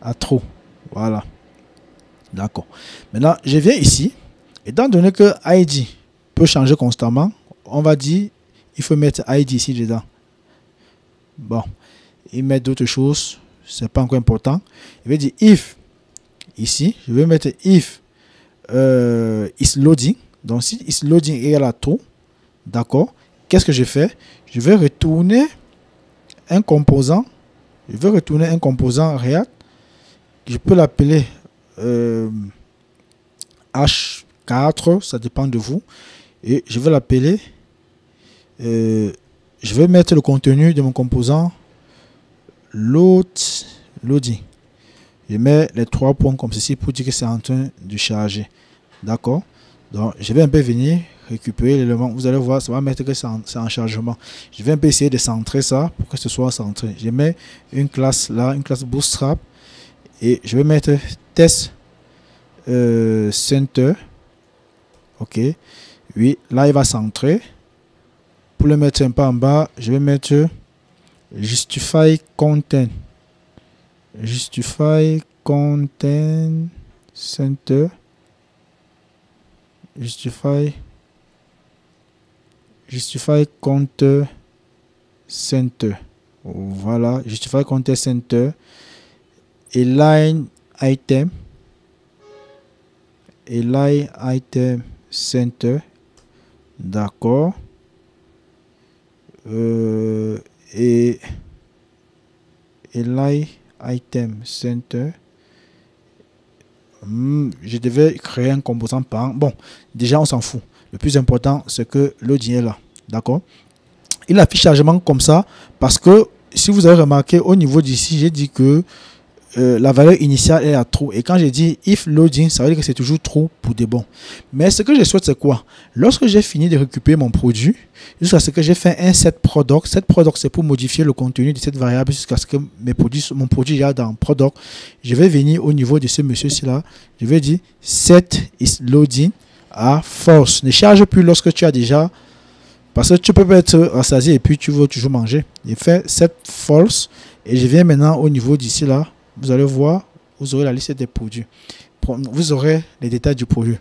à true. Voilà. D'accord. Maintenant, je viens ici. Étant donné que ID peut changer constamment, on va dire, il faut mettre ID ici dedans. Bon. Il met d'autres choses, c'est pas encore important. Il va dire if, ici, je vais mettre if is loading. Donc si is loading égale à true, d'accord, qu'est-ce que je fais? Je vais retourner un composant. Je vais retourner un composant React. Je peux l'appeler H4, ça dépend de vous. Et je vais l'appeler, je vais mettre le contenu de mon composant loading. Je mets les 3 points comme ceci pour dire que c'est en train de charger. D'accord? Donc, je vais un peu venir récupérer l'élément. Vous allez voir, ça va mettre que c'est en chargement. Je vais un peu essayer de centrer ça pour que ce soit centré. Je mets une classe là, une classe Bootstrap. Et je vais mettre test center. Ok. Oui, là, il va centrer. Pour le mettre un peu en bas, je vais mettre justify content. Justify content center. Justify content center. Voilà, justify content center. Et line item. Et line item center. D'accord. Et line item center. Je devais créer un composant par. Bon, déjà on s'en fout. Le plus important c'est que le lien est là. D'accord. Il affiche chargement comme ça parce que si vous avez remarqué au niveau d'ici, j'ai dit que la valeur initiale est à true. Et quand j'ai dit if loading, ça veut dire que c'est toujours true pour des bons. Mais ce que je souhaite, c'est quoi? Lorsque j'ai fini de récupérer mon produit, jusqu'à ce que j'ai fait un set product. Set product, c'est pour modifier le contenu de cette variable jusqu'à ce que mon produit est dans product. Je vais venir au niveau de ce monsieur-ci là. Je vais dire set is loading à false. Ne charge plus lorsque tu as déjà. Parce que tu peux pas être rassasié et puis tu veux toujours manger. Je fais set false. Et je viens maintenant au niveau d'ici là. Vous allez voir, vous aurez la liste des produits. Vous aurez les détails du produit.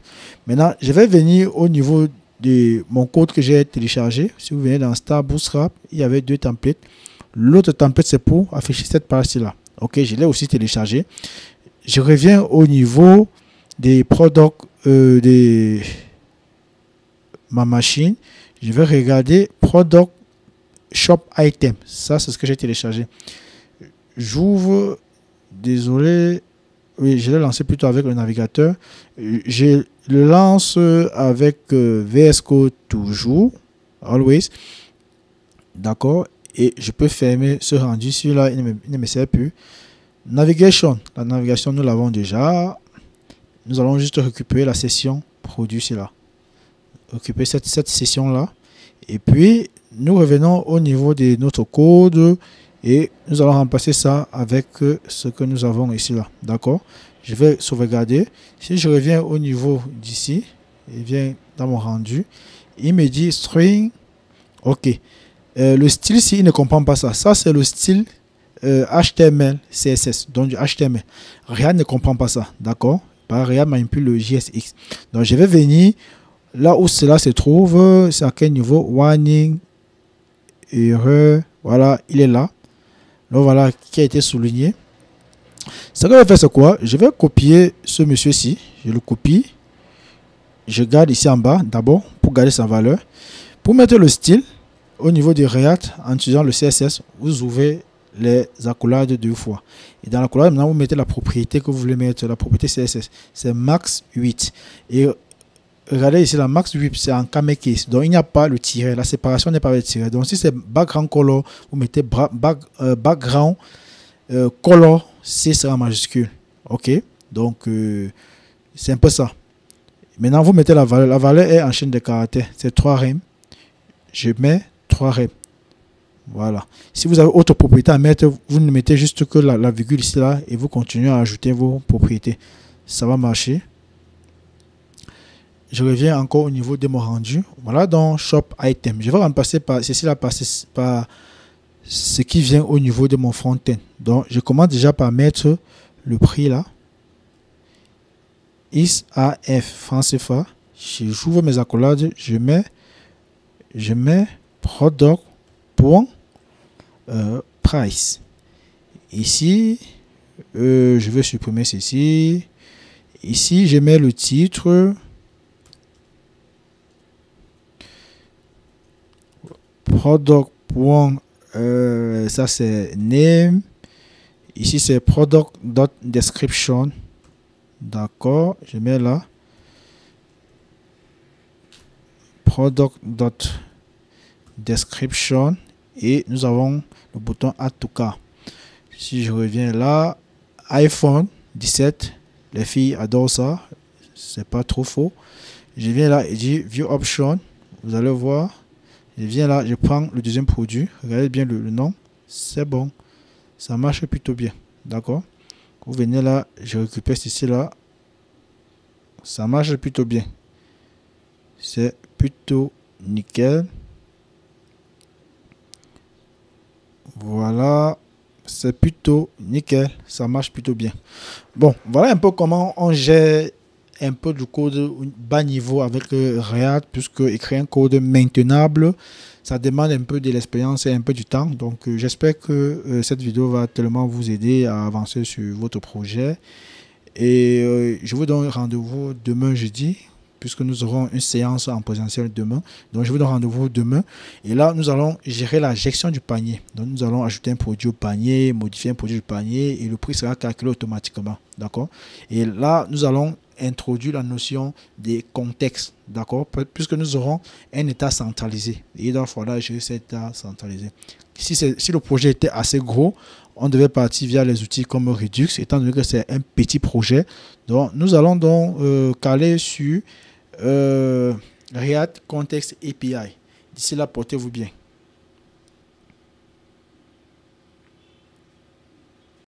Maintenant, je vais venir au niveau de mon code que j'ai téléchargé. Si vous venez dans Star Bootstrap, il y avait 2 templates. L'autre template, c'est pour afficher cette partie-là. Ok, je l'ai aussi téléchargé. Je reviens au niveau des products de ma machine. Je vais regarder Product Shop Item. Ça, c'est ce que j'ai téléchargé. J'ouvre. Désolé, oui, je l'ai lancé plutôt avec le navigateur. Je le lance avec VS Code toujours, always. D'accord. Et je peux fermer ce rendu ici là, il ne me sert plus. Navigation, la navigation nous l'avons déjà. Nous allons juste récupérer la session produit ici là. Occuper cette session là. Et puis nous revenons au niveau de notre code. Et nous allons remplacer ça avec ce que nous avons ici là. D'accord. Je vais sauvegarder. Si je reviens au niveau d'ici, il vient dans mon rendu. Il me dit string. Ok. Le style ici, il ne comprend pas ça. Ça, c'est le style HTML, CSS. Donc du HTML. React ne comprend pas ça. D'accord. React manipule le JSX. Donc je vais venir là où cela se trouve. C'est à quel niveau? Warning. Erreur. Voilà, il est là. Donc voilà, qui a été souligné. Ce que je vais faire, c'est quoi? Je vais copier ce monsieur-ci. Je le copie. Je garde ici en bas, d'abord, pour garder sa valeur. Pour mettre le style, au niveau de React, en utilisant le CSS, vous ouvrez les accolades 2 fois. Et dans l'accolade, maintenant, vous mettez la propriété que vous voulez mettre, la propriété CSS. C'est max 8. Et regardez ici, la max 8, c'est en camel case. Donc, il n'y a pas le tiret. La séparation n'est pas avec le tiret. Donc, si c'est background color, vous mettez background color, C sera en majuscule. OK? Donc, c'est un peu ça. Maintenant, vous mettez la valeur. La valeur est en chaîne de caractères. C'est 3 rem. Je mets 3 rem. Voilà. Si vous avez autre propriété à mettre, vous ne mettez juste que la virgule ici, là, et vous continuez à ajouter vos propriétés. Ça va marcher. Je reviens encore au niveau de mon rendu. Voilà, dans Shop Item. Je vais remplacer par ceci là par ce qui vient au niveau de mon front-end. Donc, je commence déjà par mettre le prix là. ISAF franc CFA. J'ouvre mes accolades. Je mets product pour price. Ici, je vais supprimer ceci. Ici, je mets le titre. Product. Ça c'est name. Ici c'est product.description. D'accord, je mets là. Product.description et nous avons le bouton Add to Cart. Si je reviens là, iPhone 17, les filles adorent ça, c'est pas trop faux. Je viens là et dis View Option, vous allez voir. Je viens là, je prends le deuxième produit, regardez bien le nom, c'est bon, ça marche plutôt bien, d'accord. Vous venez là, je récupère ceci là, ça marche plutôt bien, c'est plutôt nickel. Voilà, c'est plutôt nickel, ça marche plutôt bien. Bon, voilà un peu comment on gère un peu du code bas niveau avec React, puisque écrire un code maintenable, ça demande un peu de l'expérience et un peu du temps. Donc, j'espère que cette vidéo va tellement vous aider à avancer sur votre projet. Et je vous donne rendez-vous demain jeudi, puisque nous aurons une séance en présentiel demain. Donc, je vous donne rendez-vous demain. Et là, nous allons gérer la gestion du panier. Donc, nous allons ajouter un produit au panier, modifier un produit du panier et le prix sera calculé automatiquement. D'accord? Et là, nous allons introduire la notion des contextes. D'accord? Puisque nous aurons un état centralisé. Et il va falloir gérer cet état centralisé. Si le projet était assez gros, on devait partir via les outils comme Redux, étant donné que c'est un petit projet. Donc, nous allons donc caler sur React Context API. D'ici là, portez-vous bien.